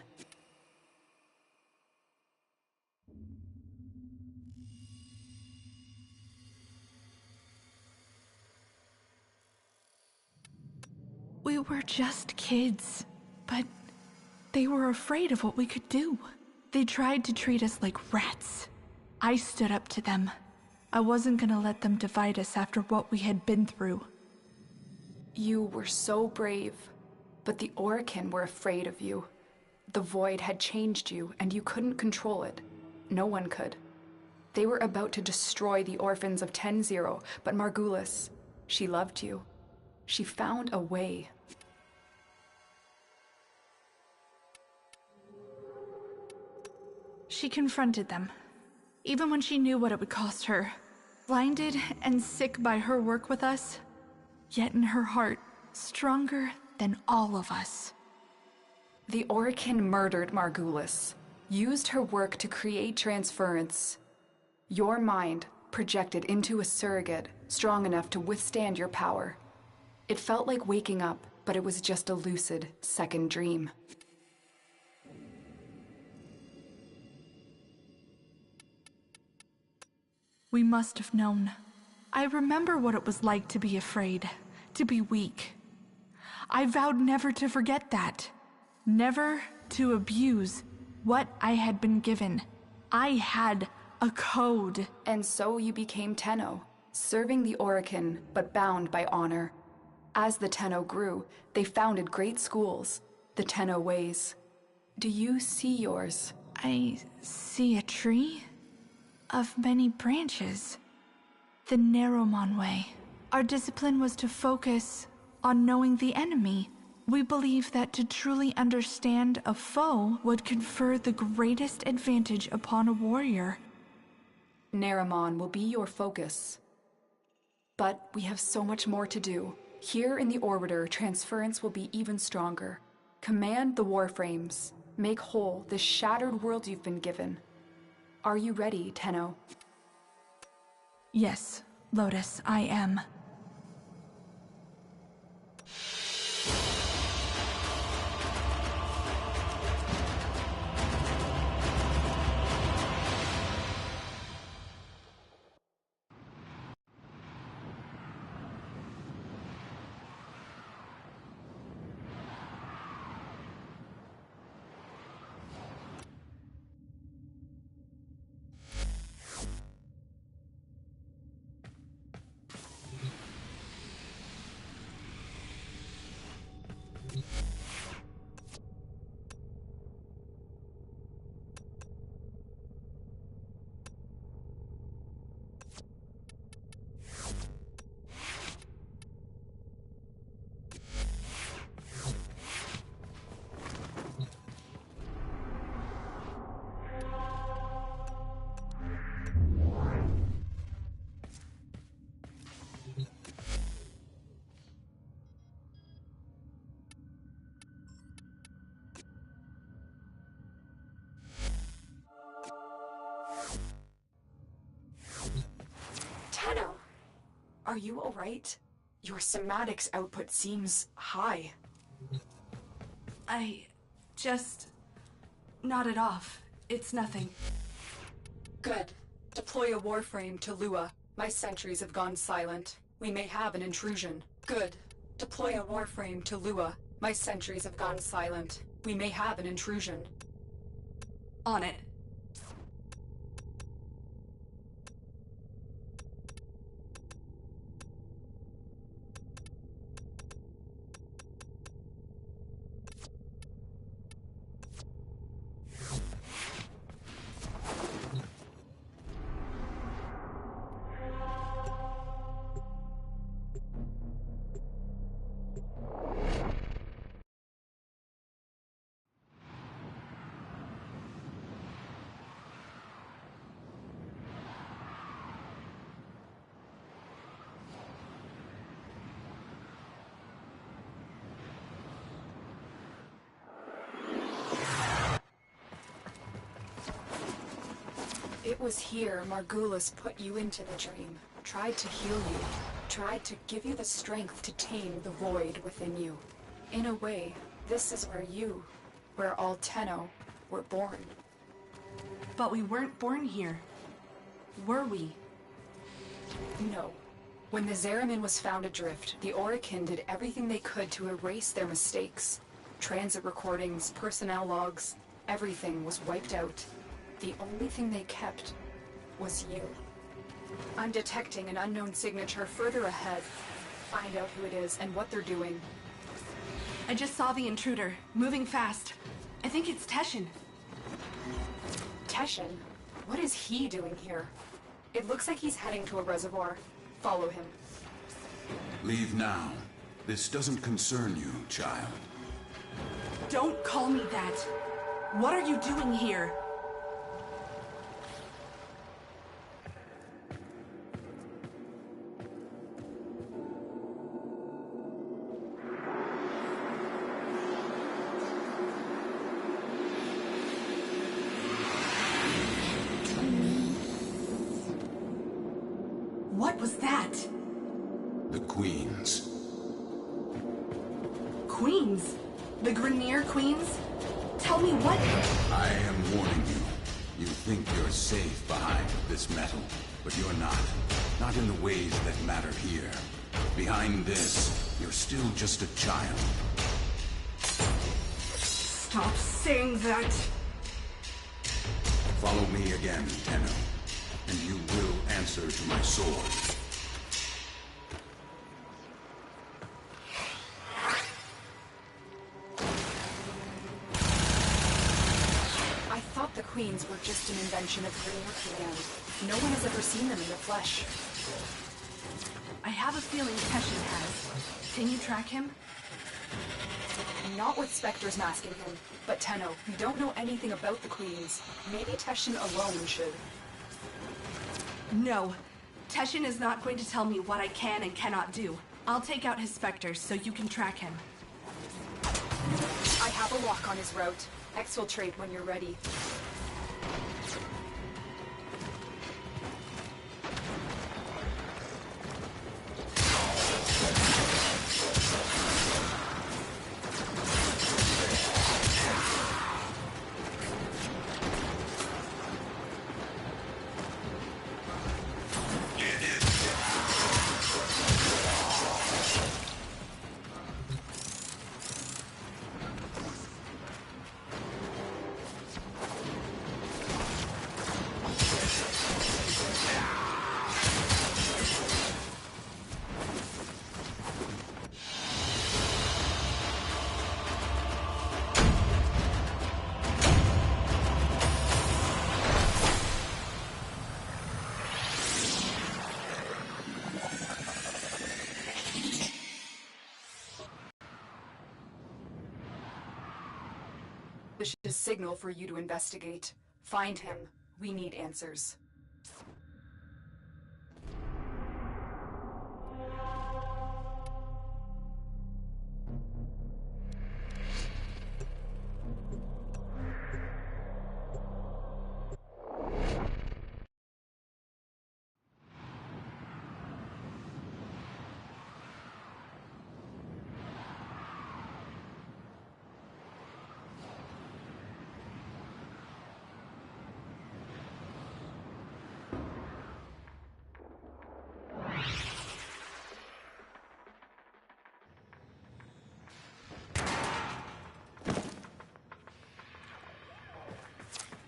Speaker 6: We were just kids, but they were afraid of what we could do. They tried to treat us like rats. I stood up to them. I wasn't gonna let them divide us after what we had been through. You were so brave, but the Orokin were afraid of you. The Void had changed you, and you couldn't control it. No one could. They were about to destroy the orphans of 10-0, but Margulis, she loved you. She found a way.
Speaker 8: She confronted them, even when she knew what it would cost her. Blinded and sick by her work with us, yet in her heart, stronger than all of us.
Speaker 6: The Orokin murdered Margulis, used her work to create transference. Your mind projected into a surrogate strong enough to withstand your power. It felt like waking up, but it was just a lucid second dream.
Speaker 8: We must have known. I remember what it was like to be afraid, to be weak. I vowed never to forget that. Never to abuse what I had been given. I had a code.
Speaker 6: And so you became Tenno, serving the Orokin, but bound by honor. As the Tenno grew, they founded great schools, the Tenno ways. Do you see yours?
Speaker 8: I see a tree of many branches. The Narrowmon way. Our discipline was to focus on knowing the enemy. We believe that to truly understand a foe would confer the greatest advantage upon a warrior.
Speaker 6: Narrowmon will be your focus. But we have so much more to do. Here in the Orbiter, transference will be even stronger. Command the WarFrames. Make whole this shattered world you've been given. Are you ready, Tenno?
Speaker 8: Yes, Lotus, I am.
Speaker 1: Tenno, are you alright? Your somatics output seems high.
Speaker 8: I just nodded off. It's nothing.
Speaker 1: Good. Deploy a warframe to Lua. My sentries have gone silent. We may have an intrusion. Good. Deploy a warframe to Lua. My sentries have gone silent. We may have an intrusion.
Speaker 8: On it.
Speaker 1: It was here Margulis put you into the dream, tried to heal you, tried to give you the strength to tame the void within you. In a way, this is where all Tenno were born.
Speaker 8: But we weren't born here. Were we?
Speaker 1: No. When the Zeramin was found adrift, the Orokin did everything they could to erase their mistakes. Transit recordings, personnel logs, everything was wiped out. The only thing they kept was you. I'm detecting an unknown signature further ahead. find out who it is and what they're doing.
Speaker 6: I just saw the intruder, moving fast. I think it's Teshin.
Speaker 1: Teshin? What is he doing here? It looks like he's heading to a reservoir. Follow him.
Speaker 9: Leave now. This doesn't concern you, child.
Speaker 6: Don't call me that. What are you doing here? What was that?
Speaker 9: The Queens.
Speaker 6: Queens? The Grenier Queens? Tell me what...
Speaker 9: I am warning you. You think you're safe behind this metal, but you're not. Not in the ways that matter here. Behind this, you're still just a child.
Speaker 6: Stop saying that!
Speaker 9: Follow me again, Tenno, and you will answer to my sword.
Speaker 1: I thought the Queens were just an invention of Grenier Command. No one has ever seen them in the flesh.
Speaker 6: I have a feeling Teshin has. Can you track him?
Speaker 1: Not with Spectres masking him, but Tenno, we don't know anything about the Queens. Maybe Teshin alone should.
Speaker 6: No. Teshin is not going to tell me what I can and cannot do. I'll take out his specters so you can track him.
Speaker 1: I have a lock on his route. Exfiltrate when you're ready. This is a signal for you to investigate. Find him. We need answers.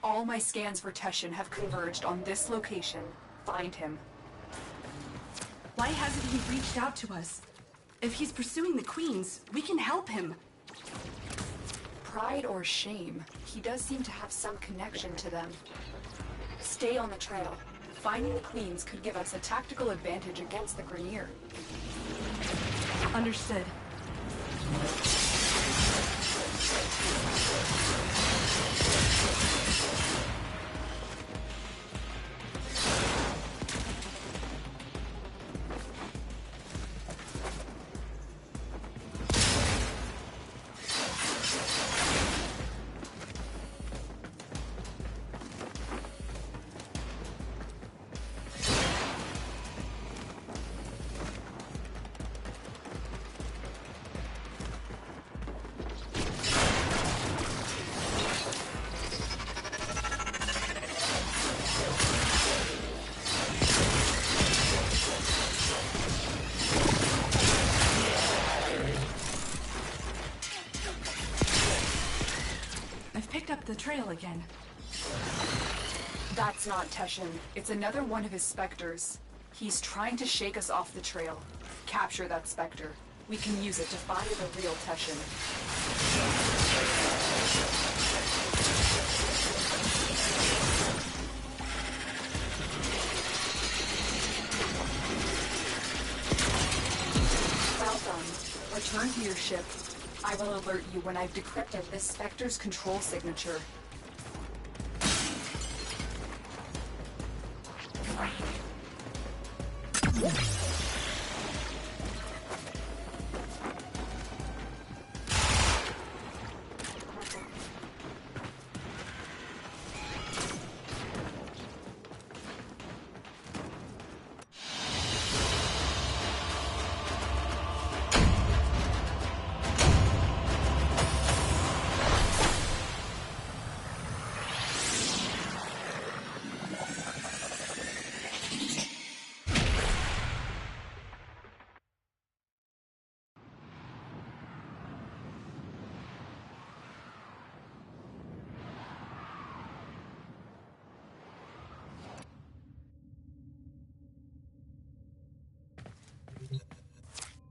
Speaker 1: All my scans for Teshin have converged on this location. Find him.
Speaker 6: Why hasn't he reached out to us? If he's pursuing the Queens, we can help him.
Speaker 1: Pride or shame, he does seem to have some connection to them. Stay on the trail. Finding the Queens could give us a tactical advantage against the Grenier.
Speaker 6: Understood. The trail again.
Speaker 1: That's not Teshin. It's another one of his specters. He's trying to shake us off the trail. Capture that Spectre. We can use it to find the real Teshin. Well done. Return to your ship. I will alert you when I've decrypted this Spectre's control signature.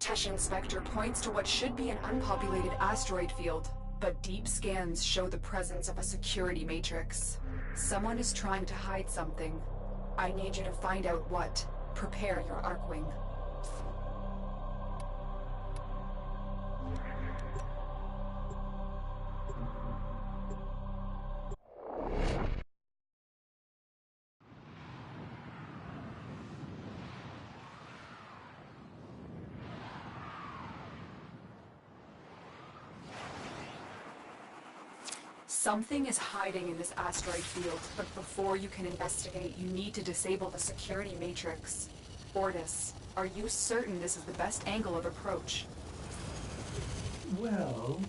Speaker 1: Teshin Spectre points to what should be an unpopulated asteroid field, but deep scans show the presence of a security matrix. Someone is trying to hide something. I need you to find out what. Prepare your Arcwing. Something is hiding in this asteroid field, but before you can investigate, you need to disable the security matrix. Ordis, are you certain this is the best angle of approach?
Speaker 4: Well,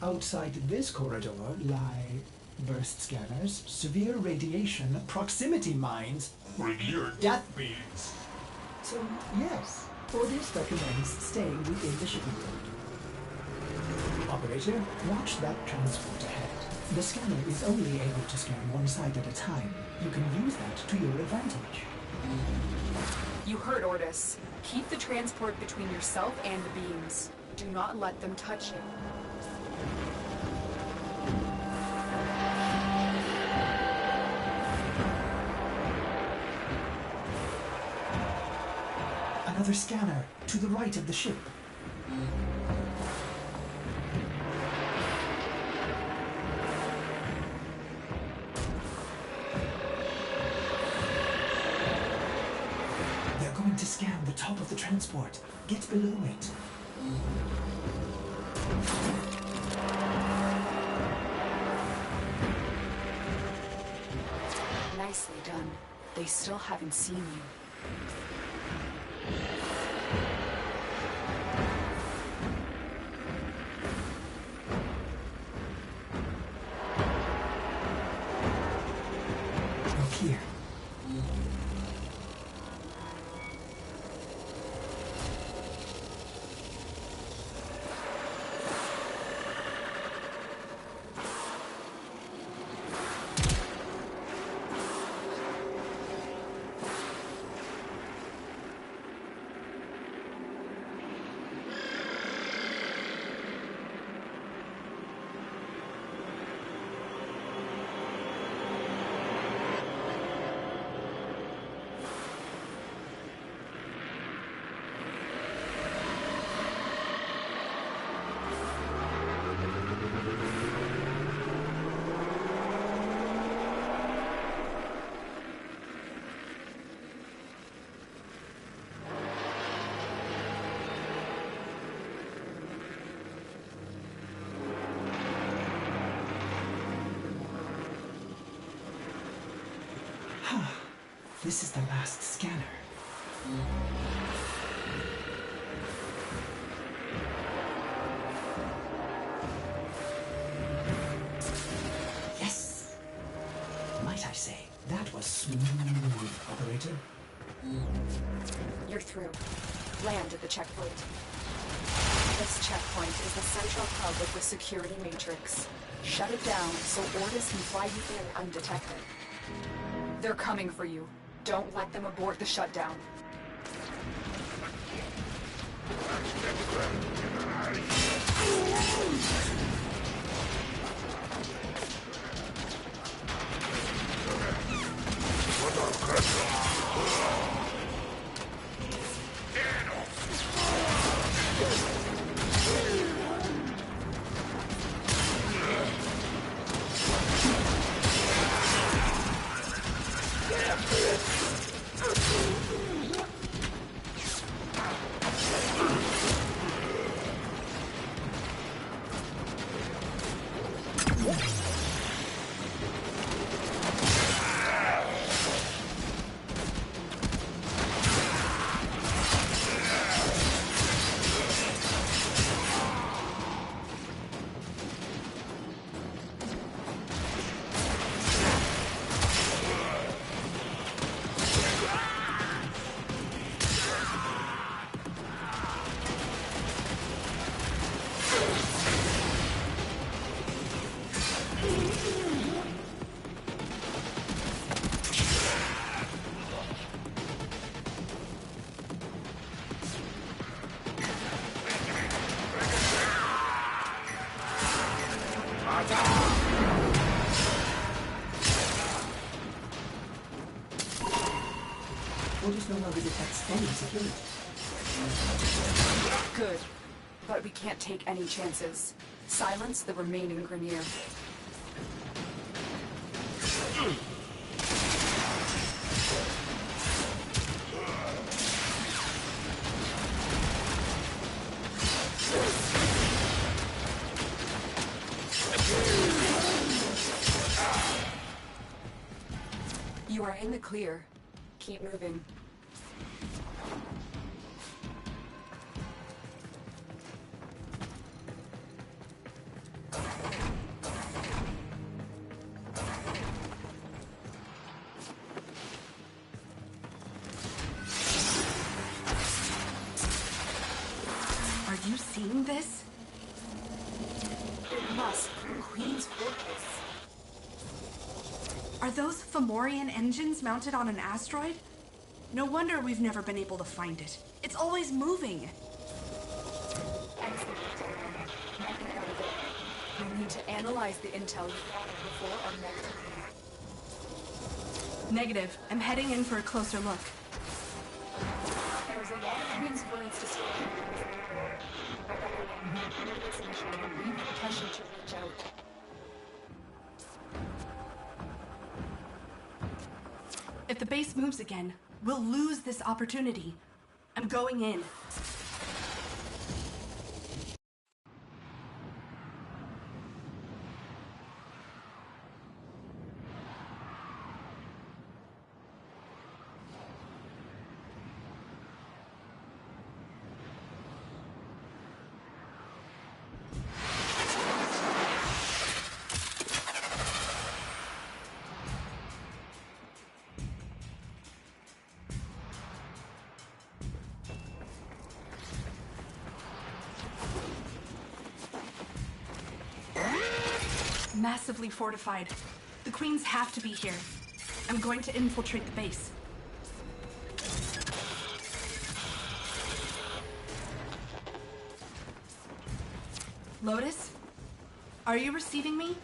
Speaker 4: outside this corridor lie burst scanners, severe radiation, proximity mines,
Speaker 2: With your
Speaker 4: death beams. So, yes, Ordis recommends staying within the shipping road. Operator, watch that transport ahead. The scanner is only able to scan one side at a time. You can use that to your advantage.
Speaker 1: You heard Ordis. Keep the transport between yourself and the beams. Do not let them touch you.
Speaker 4: Another scanner, to the right of the ship. They're going to scan the top of the transport. Get below it.
Speaker 1: Nicely done. They still haven't seen you.
Speaker 4: Look here. This is the last scanner. Yes! Might I say, that was smooth, operator.
Speaker 1: You're through. Land at the checkpoint. This checkpoint is the central hub of the security matrix. Shut it down so Ordis can fly you in undetected. They're coming for you. Don't let them abort the shutdown.
Speaker 4: Orders no longer detects any security.
Speaker 1: Good. But we can't take any chances. Silence the remaining Grenier. You are in the clear. Keep moving.
Speaker 6: Are you seeing this?
Speaker 1: It must be Queen's fortress.
Speaker 6: Are those Fomorian engines mounted on an asteroid? No wonder we've never been able to find it. It's always moving.
Speaker 1: Excellent. Nothing out of it. We need to analyze the intel you gathered before our next meeting.
Speaker 6: Negative. I'm heading in for a closer look.
Speaker 1: There's a lot of Queen's words to speak. By the way, this mission will need protection to reach out.
Speaker 6: If the base moves again, we'll lose this opportunity. I'm going in. Massively fortified. The Queens have to be here. I'm going to infiltrate the base. Lotus? Are you receiving me?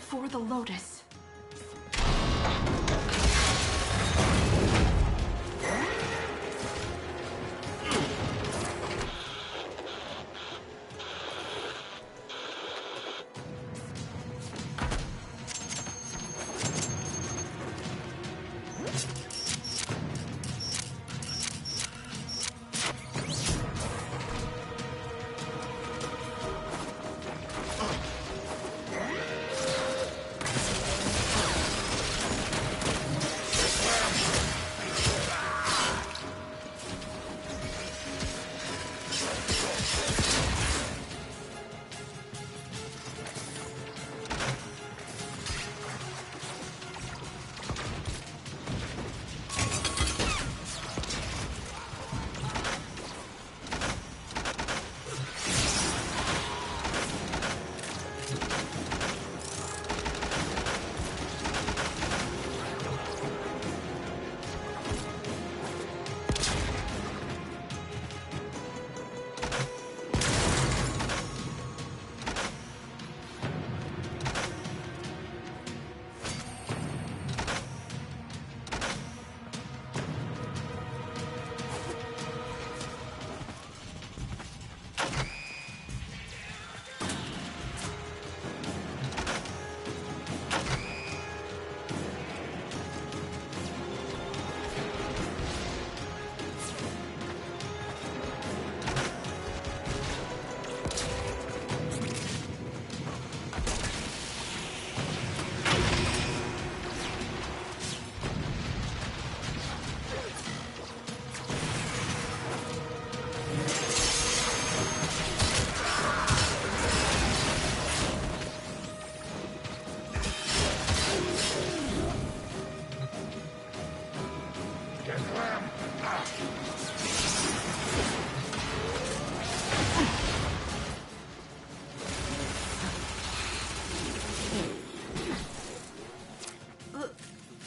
Speaker 6: For the Lotus.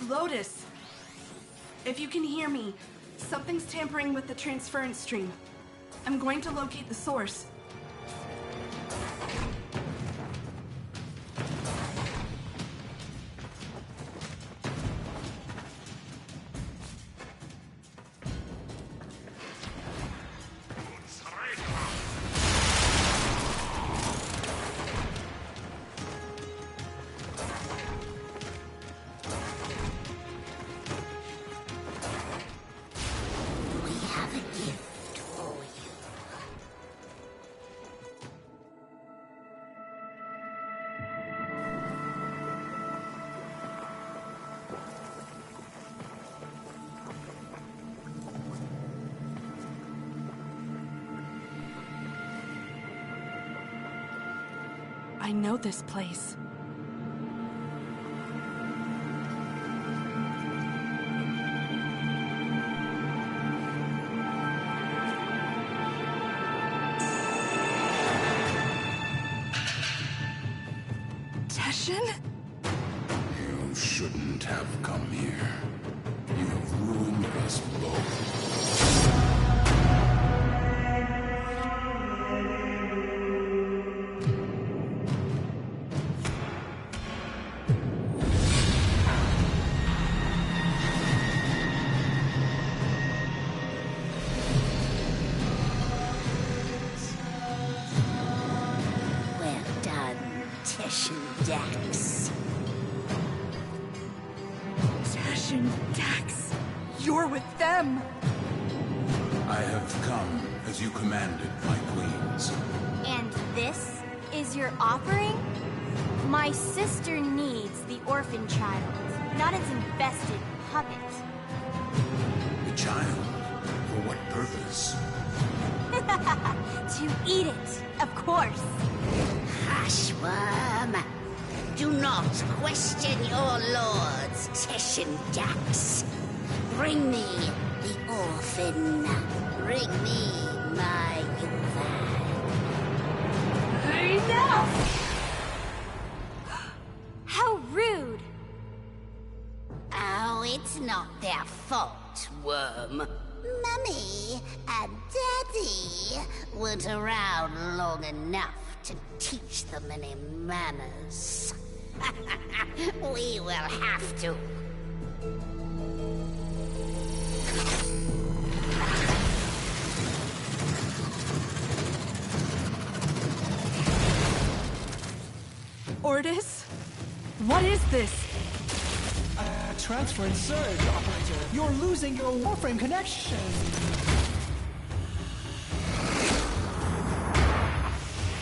Speaker 10: Lotus, if you can hear me, something's tampering with the transference stream. I'm going to locate the source. I know this place.
Speaker 8: Teshin?
Speaker 9: You shouldn't have come here. You have ruined us both.
Speaker 8: Teshin, Dax, you're with them!
Speaker 9: I have come as you commanded, my queens.
Speaker 11: And this is your offering? My sister needs the orphan child, not its infested puppet.
Speaker 9: The child? For what purpose?
Speaker 11: To eat it, of course.
Speaker 12: Hush, worm. Do not question your lords, Teshin Dax. Bring me the orphan. Bring me my Yuvan.
Speaker 11: Enough! How rude!
Speaker 12: Oh, it's not their fault, worm. Mummy and Daddy weren't around long enough to teach them any manners. We will have to.
Speaker 10: Ordis? What is this?
Speaker 4: Transfer and surge, operator. You're losing your WarFrame connection.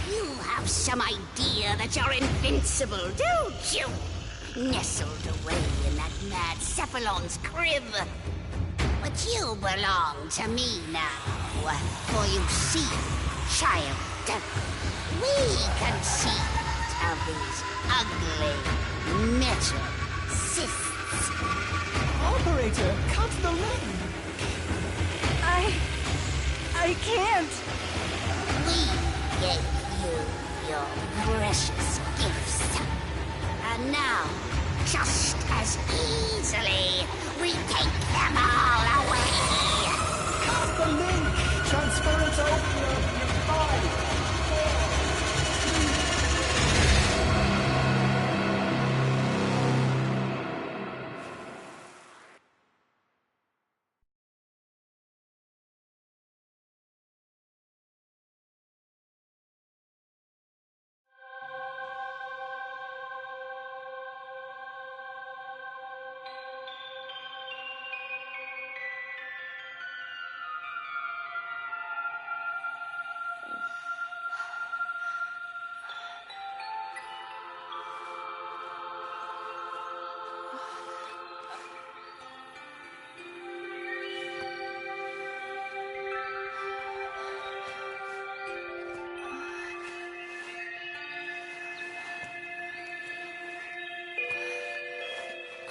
Speaker 12: You have some idea that you're invincible, don't you? Nestled away in that mad Cephalon's crib. But you belong to me now. For you see, child, we conceived of these ugly metal cysts.
Speaker 4: Operator, cut the link!
Speaker 10: I can't!
Speaker 12: We gave you your precious gifts. And now, just as easily, we take them all away!
Speaker 4: Cut the link! Transference over! 5, 4, 3...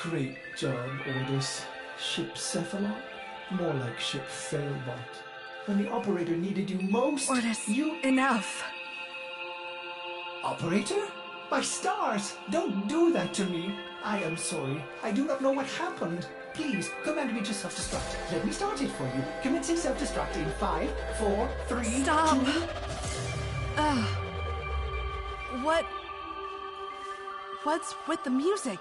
Speaker 4: Great job, Ordis. Ship Cephalon? More like ship failbot. When the operator needed you most,
Speaker 6: Ordis,
Speaker 4: you...
Speaker 6: enough.
Speaker 4: Operator? My stars! Don't do that to me! I am sorry. I do not know what happened. Please, command me to self-destruct. Let me start it for you. Commencing self-destruct in 5, 4, 3,
Speaker 6: Stop.
Speaker 4: 2...
Speaker 10: What's with the music?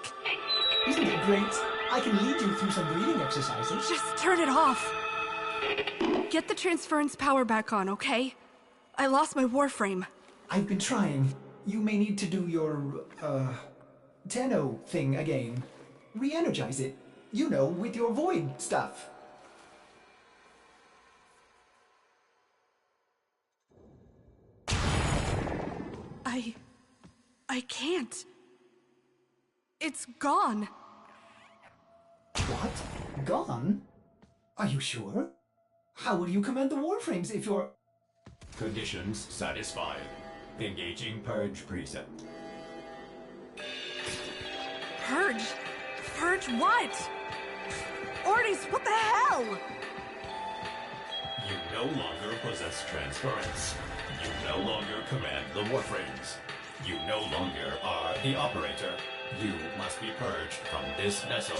Speaker 4: Isn't it great? I can lead you through some breathing exercises.
Speaker 10: Just turn it off. Get the transference power back on, okay? I lost my WarFrame.
Speaker 4: I've been trying. You may need to do your, Tenno thing again. Re-energize it. You know, with your void stuff.
Speaker 10: I can't. It's gone.
Speaker 4: What? Gone? Are you sure? How will you command the warframes if you're...
Speaker 13: Conditions satisfied. Engaging Purge Precept.
Speaker 10: Purge? Purge what? Ordis, what the hell?
Speaker 13: You no longer possess transference. You no longer command the warframes. You no longer are the operator. You must be purged from this vessel.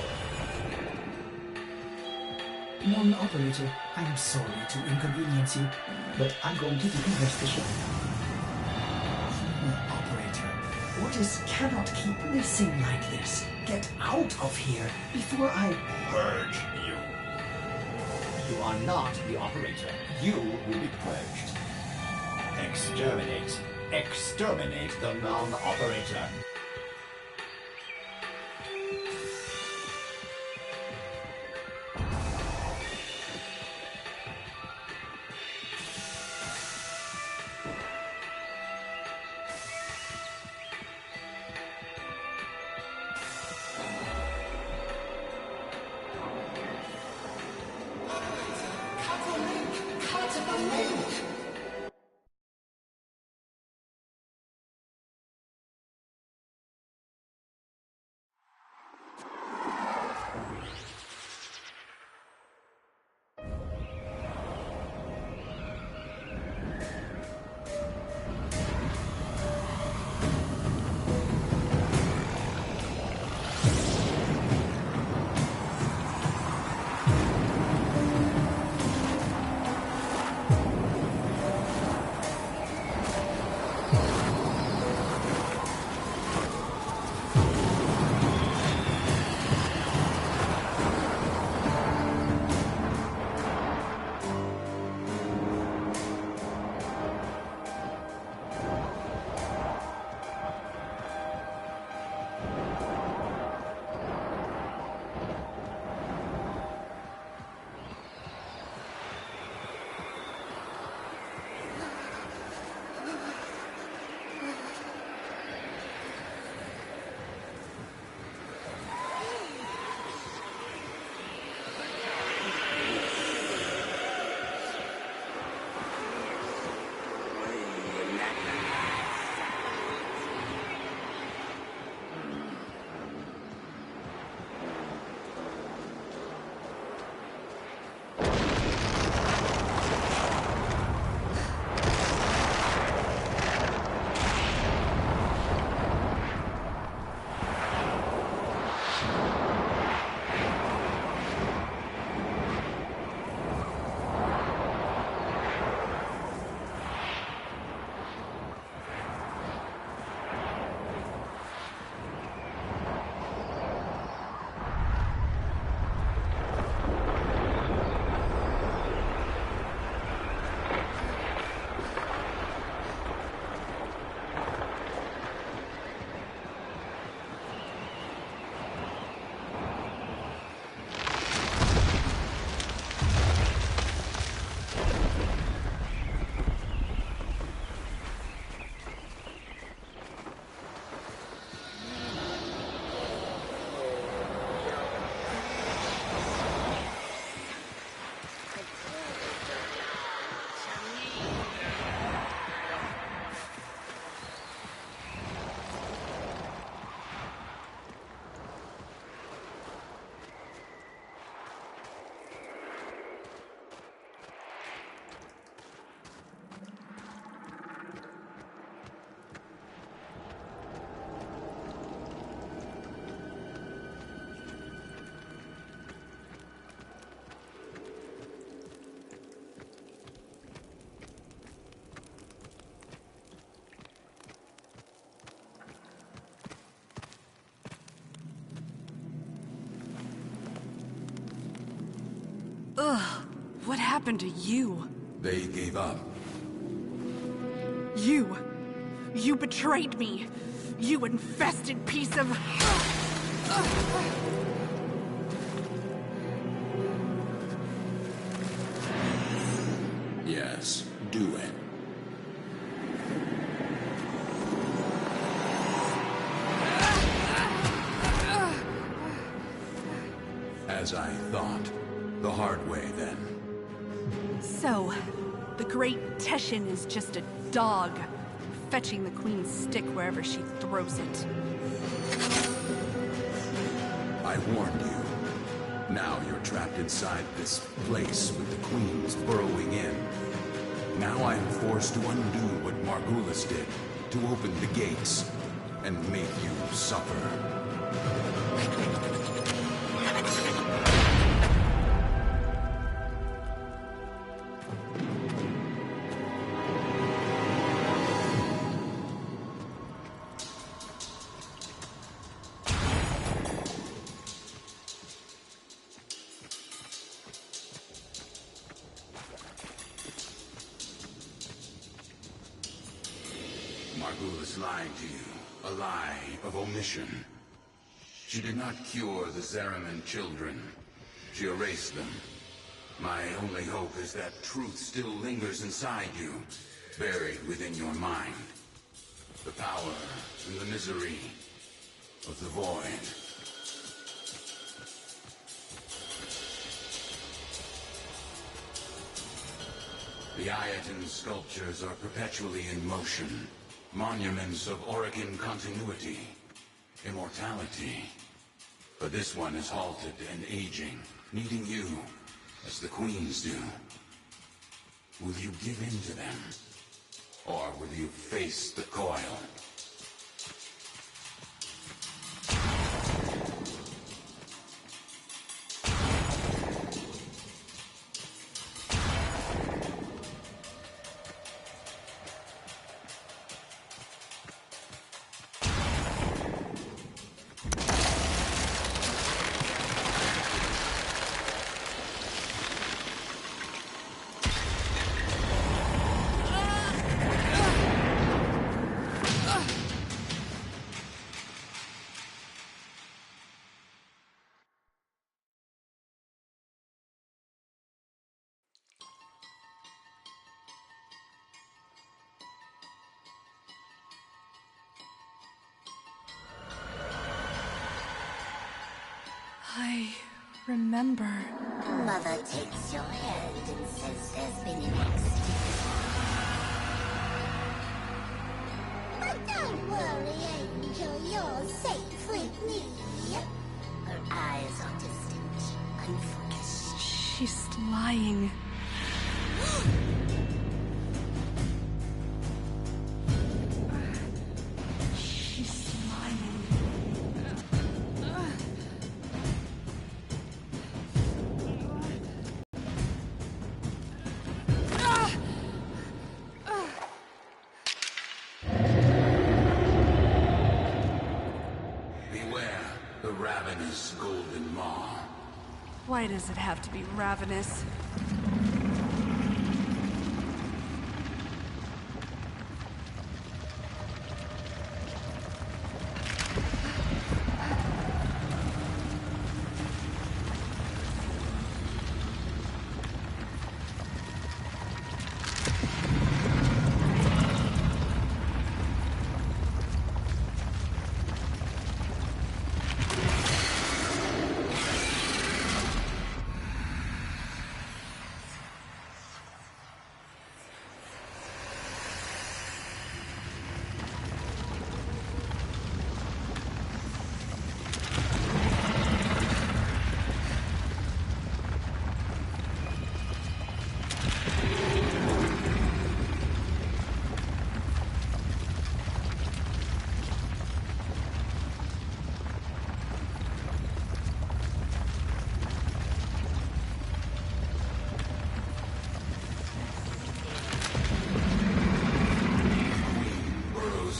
Speaker 4: Non-operator, I'm sorry to inconvenience you, but I'm going to decompress the ship. Non-operator, Ordis cannot keep missing like this. Get out of here before I...
Speaker 13: Purge you. You are not the operator. You will be purged. Exterminate. Exterminate the non-operator.
Speaker 10: What happened to you?
Speaker 9: They gave up.
Speaker 10: You betrayed me! You infested piece of...
Speaker 9: Yes, do it. As I thought. The hard way, then.
Speaker 10: So, the great Teshin is just a dog, fetching the Queen's stick wherever she throws it.
Speaker 9: I warned you. Now you're trapped inside this place with the Queens burrowing in. Now I am forced to undo what Margulis did, to open the gates, and make you suffer. Margulis lied to you, a lie of omission. She did not cure the Zariman children. She erased them. My only hope is that truth still lingers inside you, buried within your mind. The power and the misery of the void. The Ayaton sculptures are perpetually in motion. Monuments of Orokin continuity, immortality. But this one is halted and aging, needing you, as the Queens do. Will you give in to them? Or will you face the coil?
Speaker 8: I remember.
Speaker 12: Mother takes your hand and says there's been an accident. But don't worry, Angel, you're safe with me. Her eyes are distant, unfocused.
Speaker 10: She's lying. She's lying.
Speaker 9: Beware the ravenous golden maw.
Speaker 10: Why does it have to be ravenous?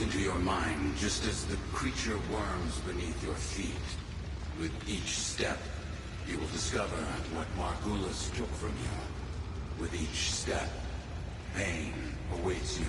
Speaker 9: Into your mind, just as the creature worms beneath your feet. With each step, You will discover what Margulis took from you. With each step, pain awaits you.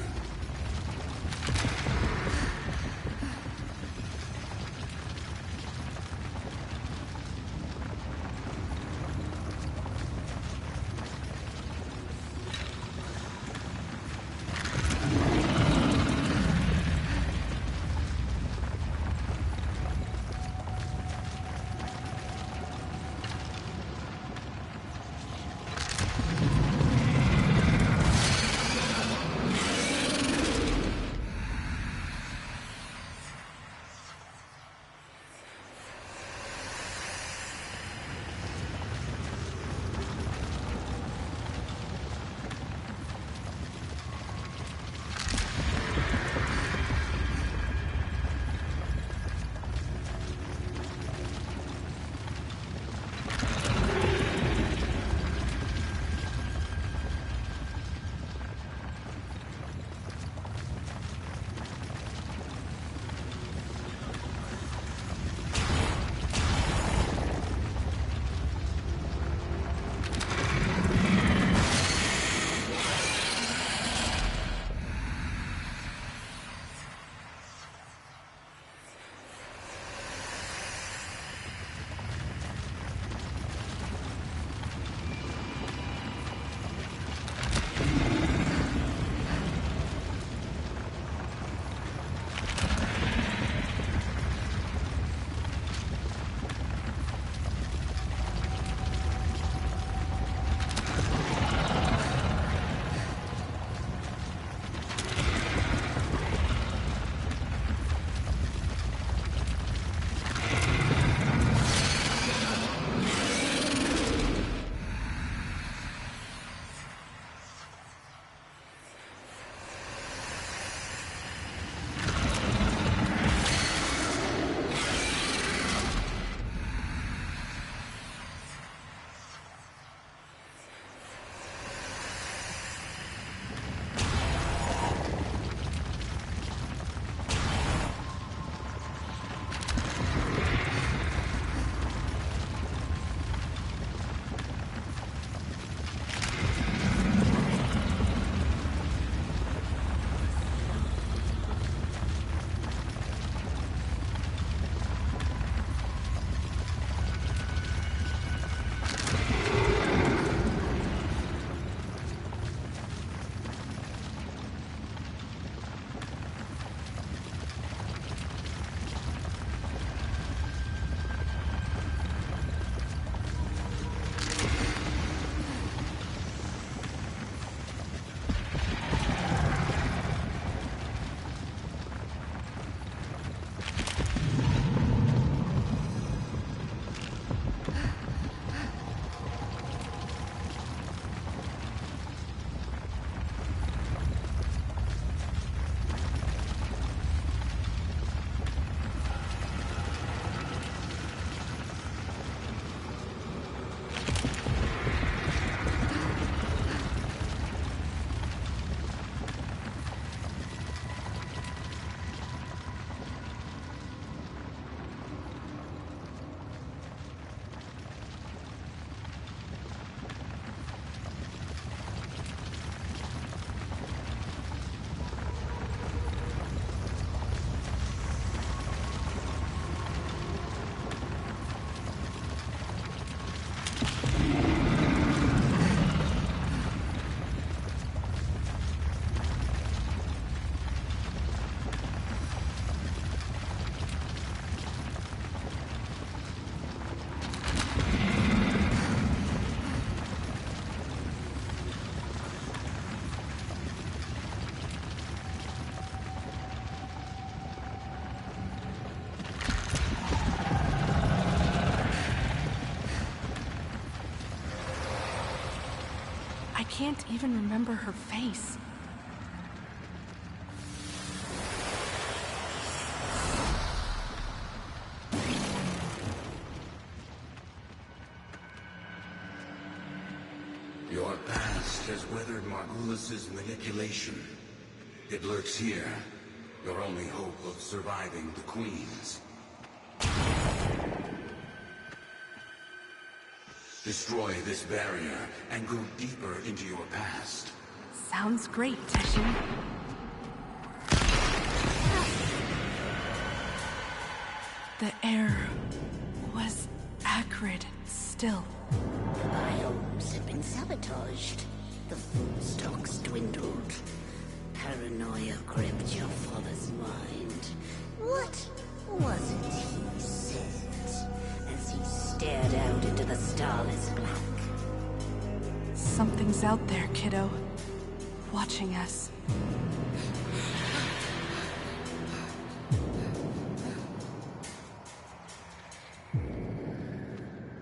Speaker 10: I can't even remember her face.
Speaker 9: Your past has weathered Margulis' manipulation. It lurks here, your only hope of surviving the Queens. Destroy this barrier and go deeper into your past.
Speaker 10: Sounds great, Teshin. The air was acrid still.
Speaker 12: The biomes had been sabotaged. The food stocks dwindled. Paranoia gripped your father's mind. What was it he said as he stared out into the starless black?
Speaker 10: Something's out there, kiddo. Watching us.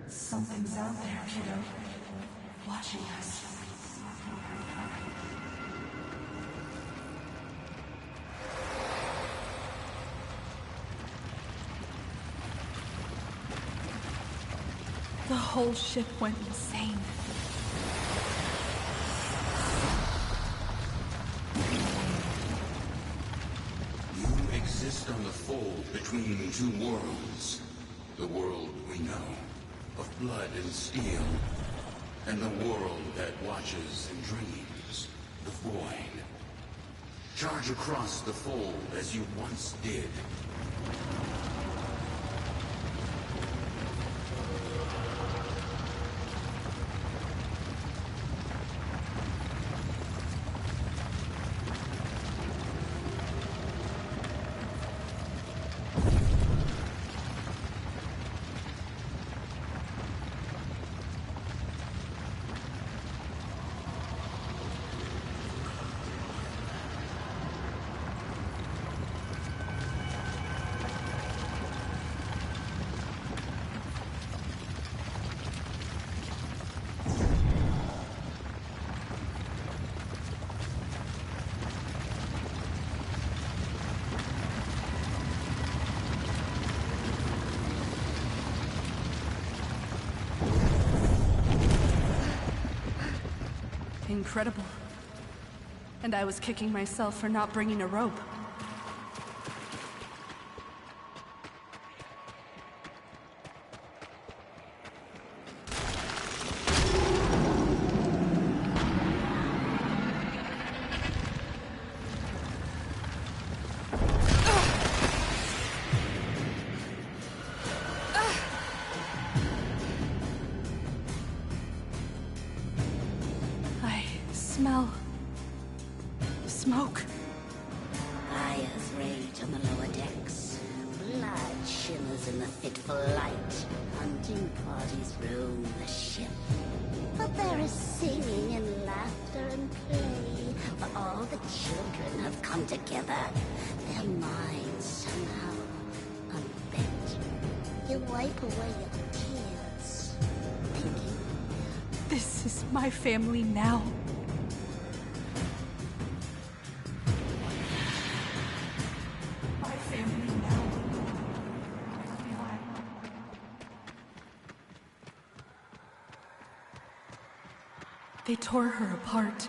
Speaker 10: Something's out there, kiddo. Watching us. The whole ship went insane.
Speaker 9: You exist on the fold between two worlds. The world we know, of blood and steel, and the world that watches and dreams, the void. Charge across the fold as you once did.
Speaker 10: Incredible. And I was kicking myself for not bringing a rope. Smell smoke.
Speaker 12: Fires rage on the lower decks. Blood shimmers in the fitful light. Hunting parties roam the ship. But there is singing and laughter and play. For all the children have come together. Their minds somehow unbent. You wipe away your tears, thinking,
Speaker 10: This is my family now. They tore her apart.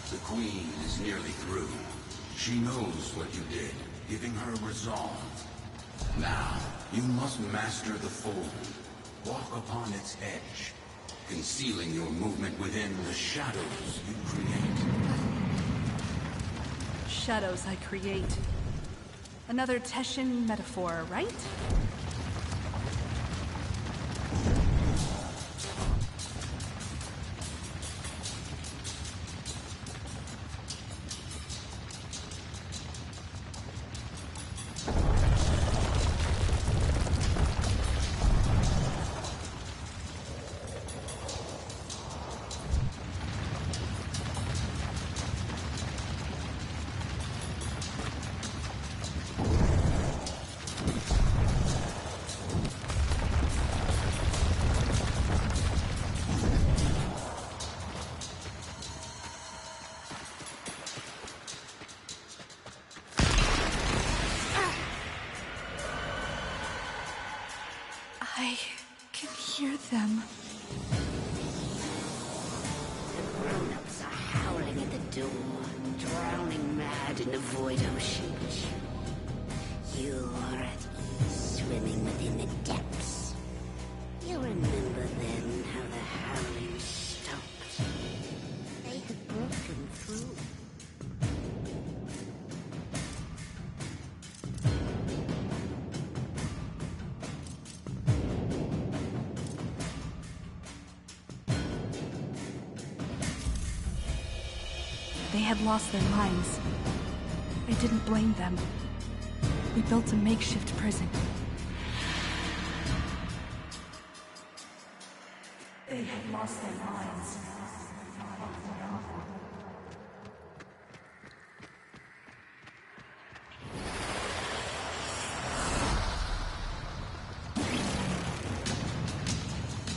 Speaker 9: The Queen is nearly through. She knows what you did, giving her resolve. Now, you must master the fold. Walk upon its edge, concealing your movement within the shadows you create.
Speaker 10: Shadows I create. Another Teshin metaphor, right? I can hear them.
Speaker 12: The grown-ups are howling at the door, drowning mad in the void ocean. You are at ease swimming within the depths. You remember then how the howling stopped. They had broken through.
Speaker 6: They had lost their minds. I didn't blame them. We built a makeshift prison. They had lost their minds.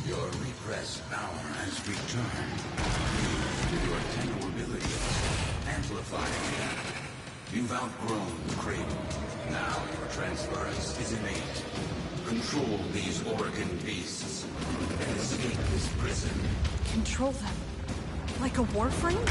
Speaker 9: Your repressed power has returned. With your Tenno abilities, amplifying it. You've outgrown the cradle. Now your transference is innate. Control these Organ beasts and escape this prison.
Speaker 6: Control them? Like a WarFrame?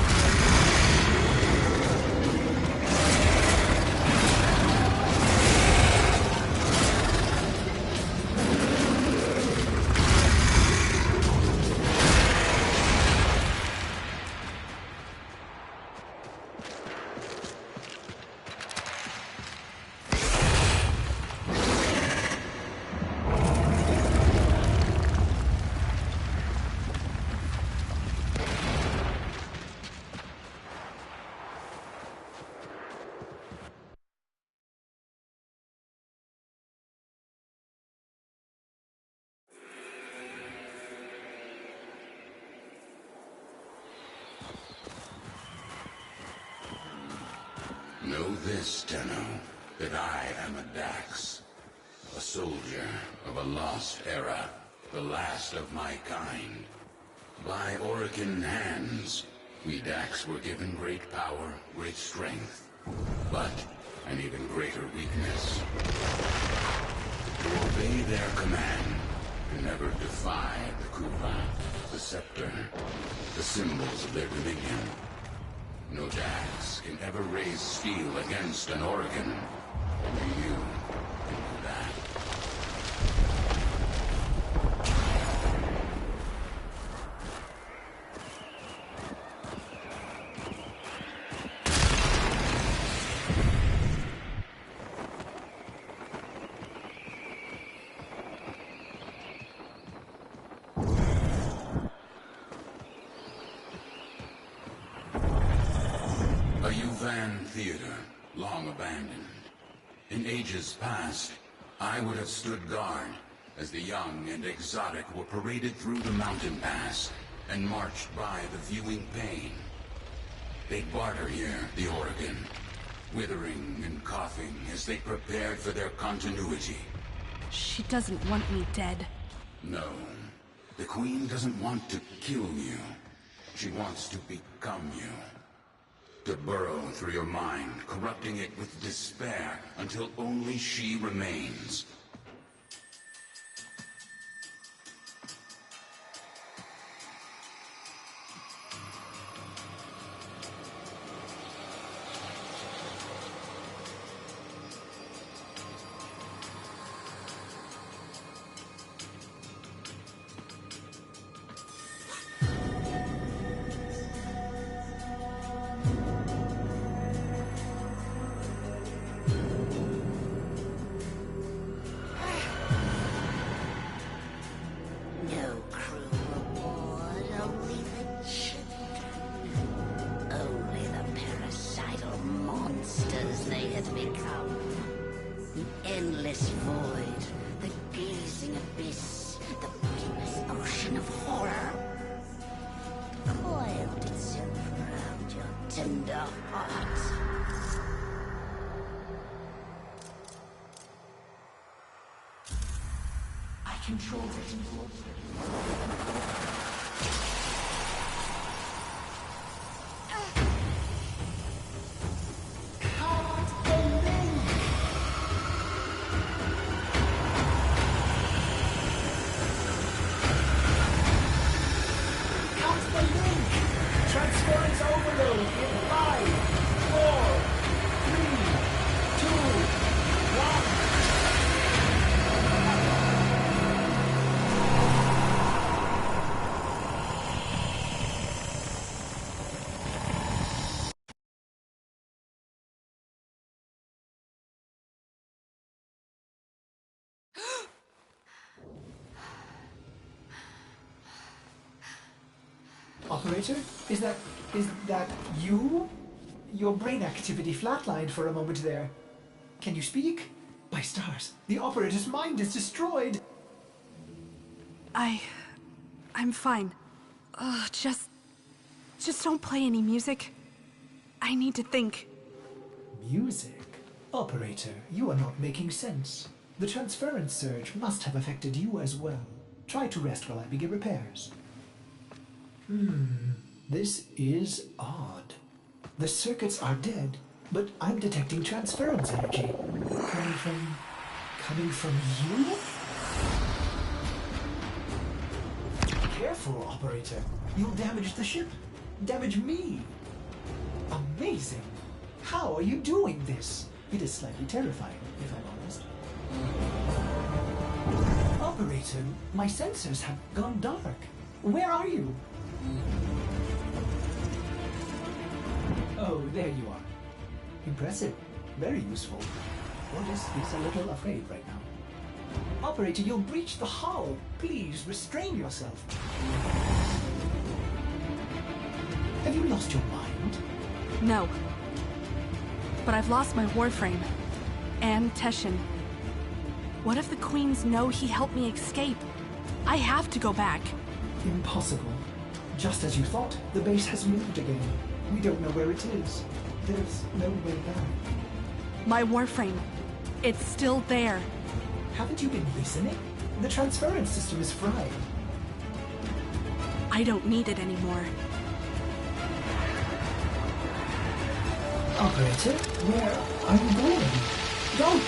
Speaker 9: Know this, Tenno, that I am a Dax. A soldier of a lost era, the last of my kind. By Orican hands, we Dax were given great power, great strength, but an even greater weakness. To obey their command, to never defy the Kuva, the scepter, the symbols of their dominion. No Dax can ever raise steel against an Organ. Only you can do that. Theater, long abandoned. In ages past, I would have stood guard as the young and exotic were paraded through the mountain pass and marched by the viewing pane. They'd barter here, the Organ, withering and coughing as they prepared for their continuity.
Speaker 6: She doesn't want me dead.
Speaker 9: No, the Queen doesn't want to kill you. She wants to become you. To burrow through your mind, corrupting it with despair until only she remains.
Speaker 3: Control it.
Speaker 4: Overload in 5, 4, 3, 2, 1. Operator? Is that you? Your brain activity flatlined for a moment there. Can you speak? My stars, the Operator's mind is destroyed!
Speaker 10: I'm fine. Ugh, just don't play any music. I need to think.
Speaker 4: Music? Operator, you are not making sense. The transference surge must have affected you as well. Try to rest while I begin repairs. This is odd. The circuits are dead, but I'm detecting transference energy. Coming from you? Careful, Operator. You'll damage the ship. Damage me. Amazing. How are you doing this? It is slightly terrifying, if I'm honest. Operator, my sensors have gone dark. Where are you? Oh, there you are. Impressive. Very useful. Ordis is a little afraid right now. Operator, you'll breach the hull. Please, restrain yourself. Have you lost your mind?
Speaker 10: No. But I've lost my WarFrame. And Teshin. What if the Queens know he helped me escape? I have to go back.
Speaker 4: Impossible. Just as you thought, the base has moved again. We don't know where it is. There's no way back.
Speaker 10: My WarFrame. It's still there.
Speaker 4: Haven't you been listening? The transference system is fried.
Speaker 10: I don't need it anymore.
Speaker 4: Operator, where are you going? Don't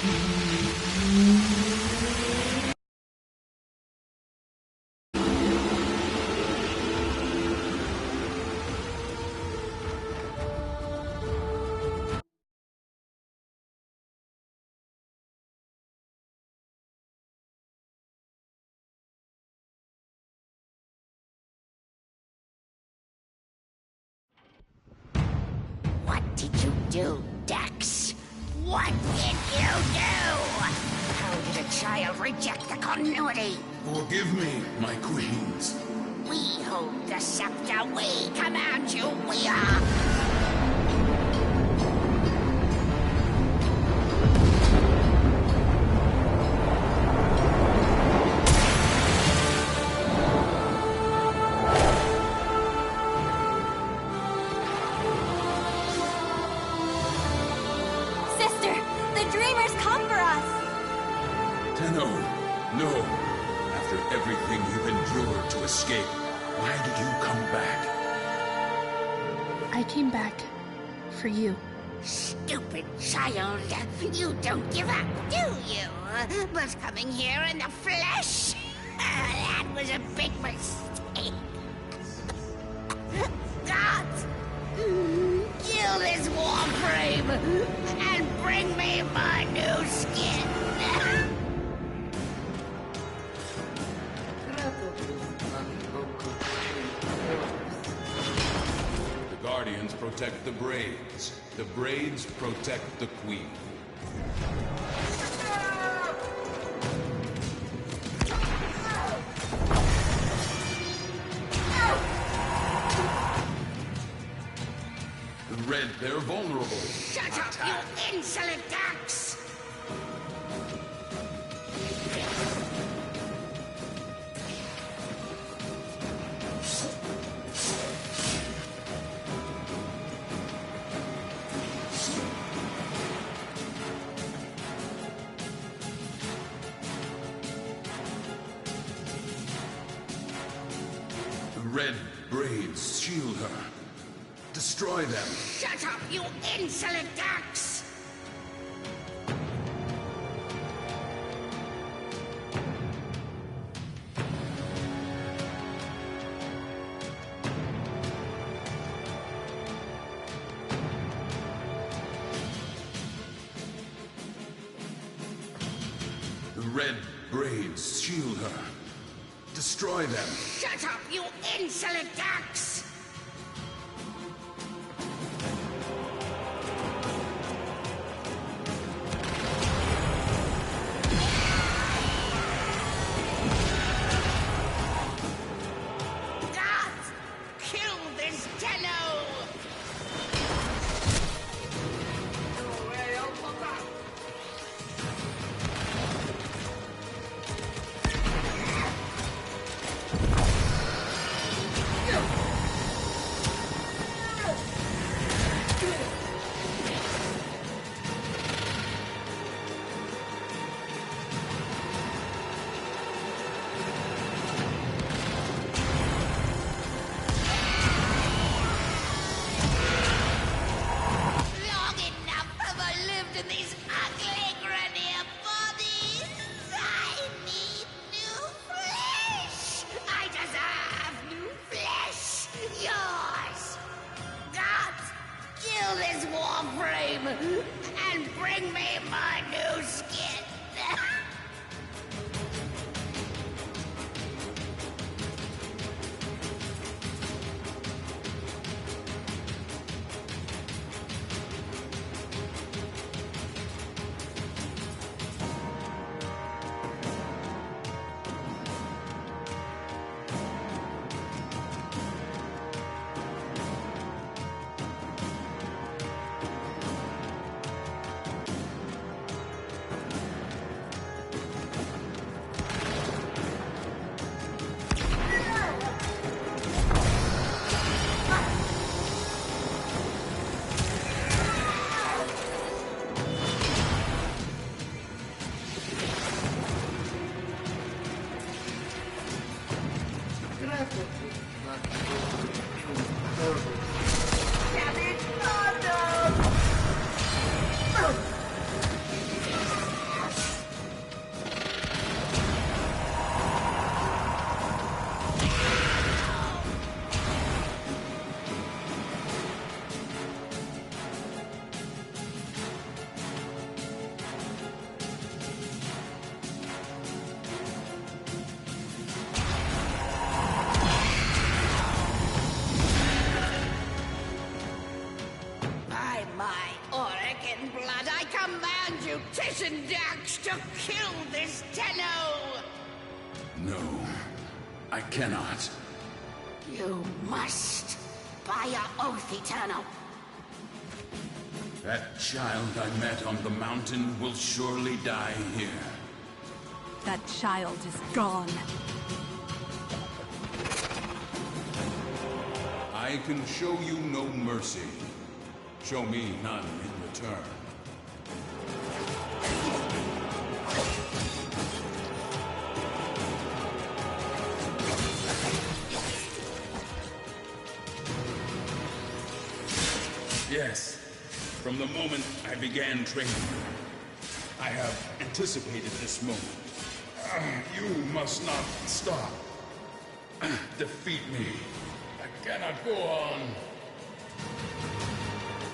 Speaker 12: What did you do, Dex? What did you do? How did a child reject the continuity?
Speaker 9: Forgive me, my queens.
Speaker 12: We hold the scepter. We command you. We are...
Speaker 9: No. After everything you've endured to escape, why did you come back?
Speaker 8: I came back for you.
Speaker 12: Stupid child. You don't give up, do you? But coming here in the flesh? That was a big mistake. Gods! Kill this WarFrame and bring me my new skin.
Speaker 9: The Guardians protect the Braids. The Braids protect the Queen. The Red, they're vulnerable.
Speaker 12: Shut up, you insolent ducks!
Speaker 9: The Red Braids shield her. Destroy them.
Speaker 12: Shut up, you insolent ducks!
Speaker 9: The Red Braids shield her. Destroy them.
Speaker 12: Shut up, you insolent ducks! Gods! Kill risen axe to kill this Tenno!
Speaker 9: No, I cannot.
Speaker 12: You must, by your oath, Eternal.
Speaker 9: That child I met on the mountain will surely die here.
Speaker 10: That child is gone.
Speaker 9: I can show you no mercy. Show me none in return. Yes, from the moment I began training, I have anticipated this moment. You must not stop. Defeat me. I cannot go on.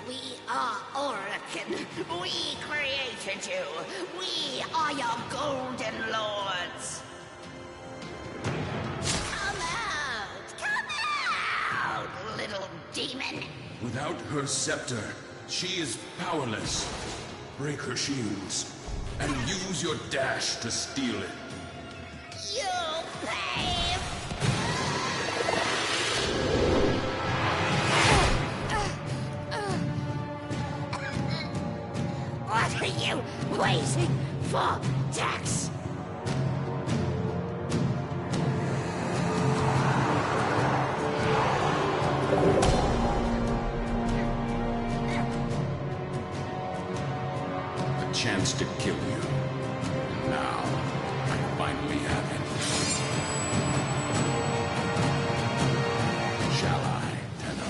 Speaker 12: We are Orokin. We created you. We are your golden lords. Come out, little demon.
Speaker 9: Without her scepter, she is powerless. Break her shields, and use your dash to steal it.
Speaker 12: You'll pay. What are you waiting for, Dex?
Speaker 9: A chance to kill you. Now, I finally have it. Shall I, Tenno?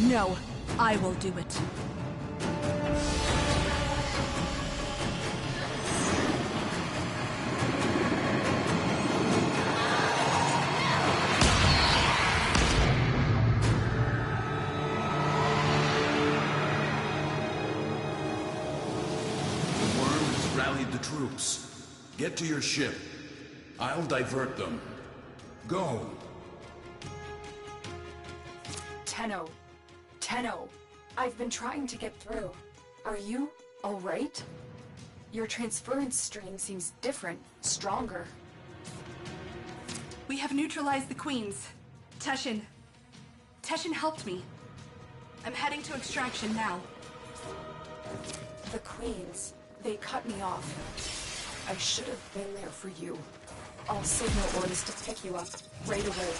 Speaker 10: No, I will do it.
Speaker 9: The troops. Get to your ship. I'll divert them. Go.
Speaker 1: Tenno. Tenno. I've been trying to get through. Are you all right? Your transference stream seems different, stronger.
Speaker 10: We have neutralized the queens. Teshin helped me. I'm heading to extraction now.
Speaker 1: The queens. They cut me off. I should have been there for you. I'll signal orders to pick you up right away.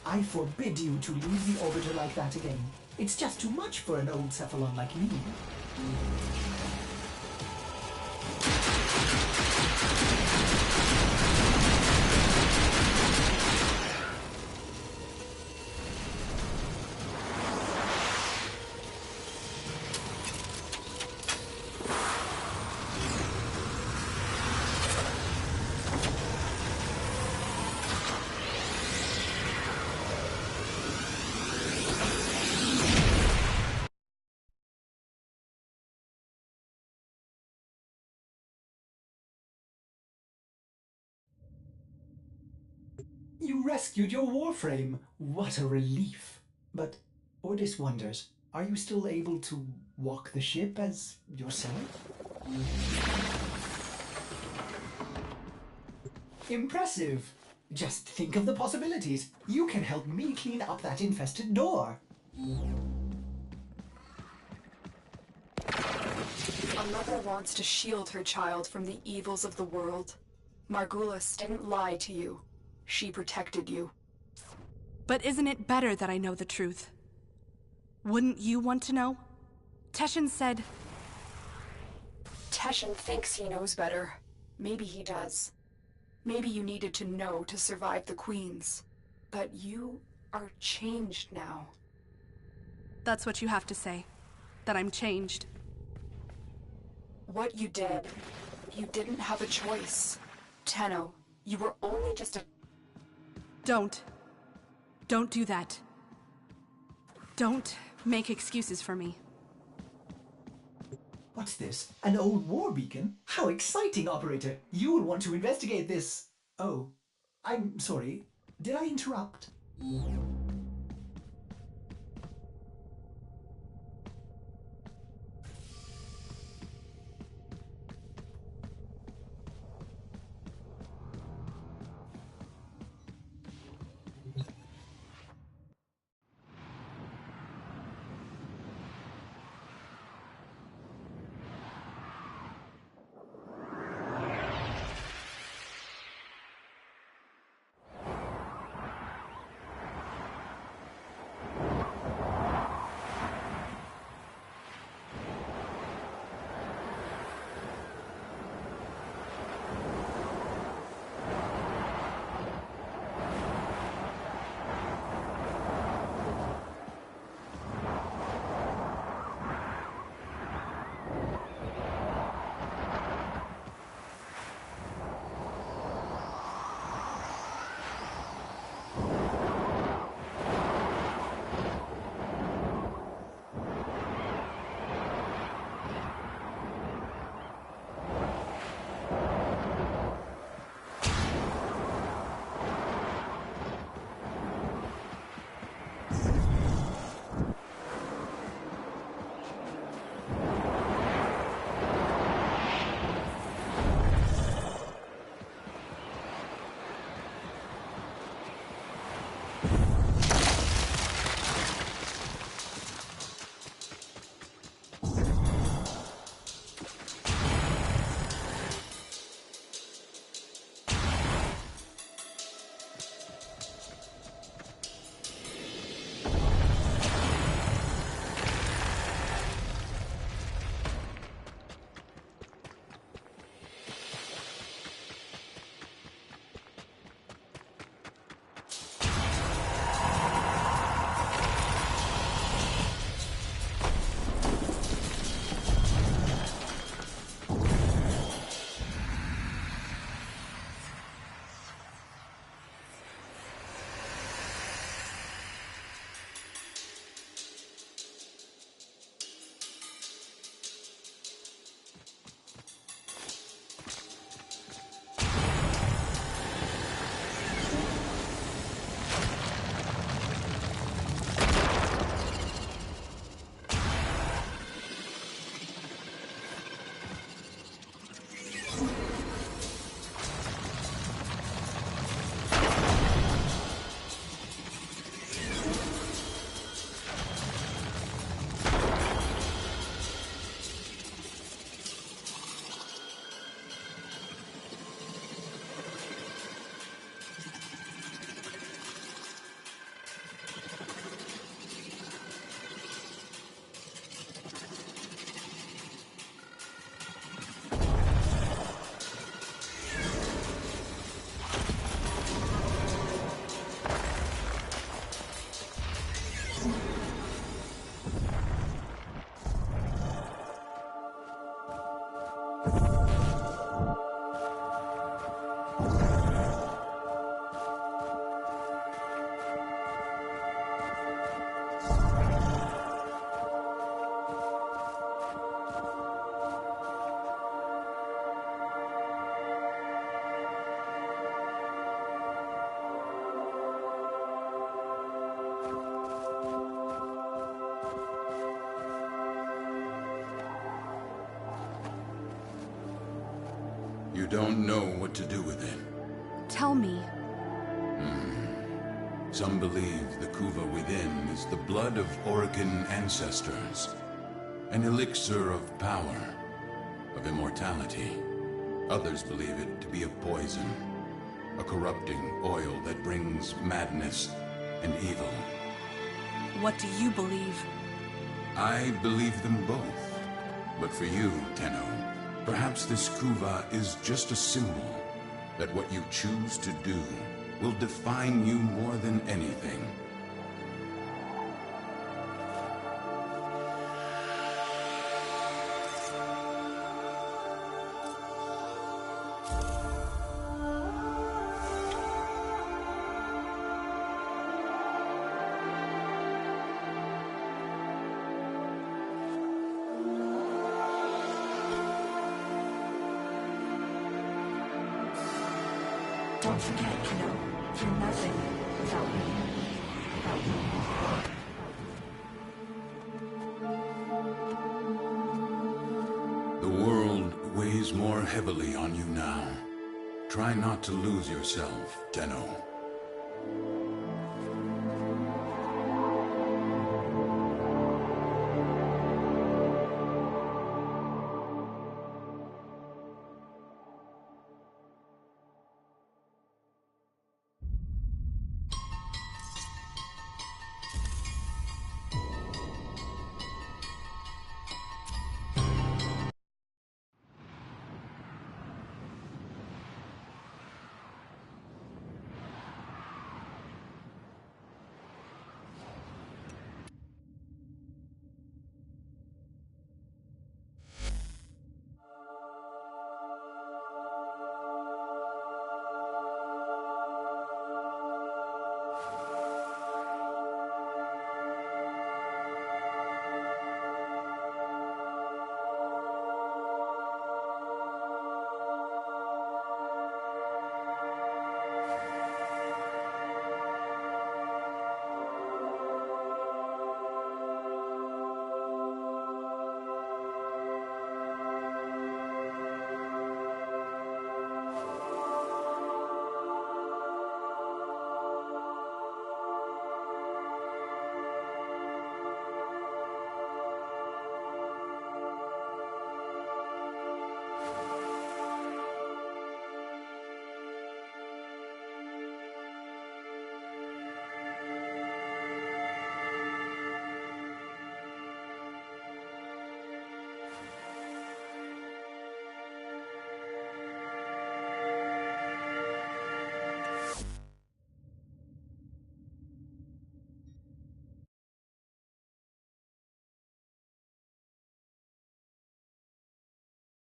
Speaker 4: I forbid you to leave the orbiter like that again. It's just too much for an old cephalon like me. You rescued your WarFrame! What a relief! But Ordis wonders, are you still able to walk the ship as yourself? Impressive! Just think of the possibilities. You can help me clean up that infested door.
Speaker 1: A mother wants to shield her child from the evils of the world. Margulis didn't lie to you. She protected you.
Speaker 10: But isn't it better that I know the truth? Wouldn't you want to know? Teshin said...
Speaker 1: Teshin thinks he knows better. Maybe he does. Maybe you needed to know to survive the Queens. But you are changed now.
Speaker 10: That's what you have to say. That I'm changed.
Speaker 1: What you did, you didn't have a choice. Tenno, you were only just a...
Speaker 10: Don't. Don't do that. Don't make excuses for me.
Speaker 4: What's this? An old war beacon? How exciting, Operator! You will want to investigate this... Oh, I'm sorry. Did I interrupt?
Speaker 9: You don't know what to do with it.
Speaker 10: Tell me.
Speaker 9: Some believe the Kuva within is the blood of Orokin ancestors. An elixir of power, of immortality. Others believe it to be a poison. a corrupting oil that brings madness and evil.
Speaker 10: What do you believe?
Speaker 9: I believe them both. But for you, Tenno, perhaps this Kuva is just a symbol that what you choose to do will define you more than anything.
Speaker 8: Don't forget, Tenno, you're nothing without me.
Speaker 9: The world weighs more heavily on you now. Try not to lose yourself, Tenno.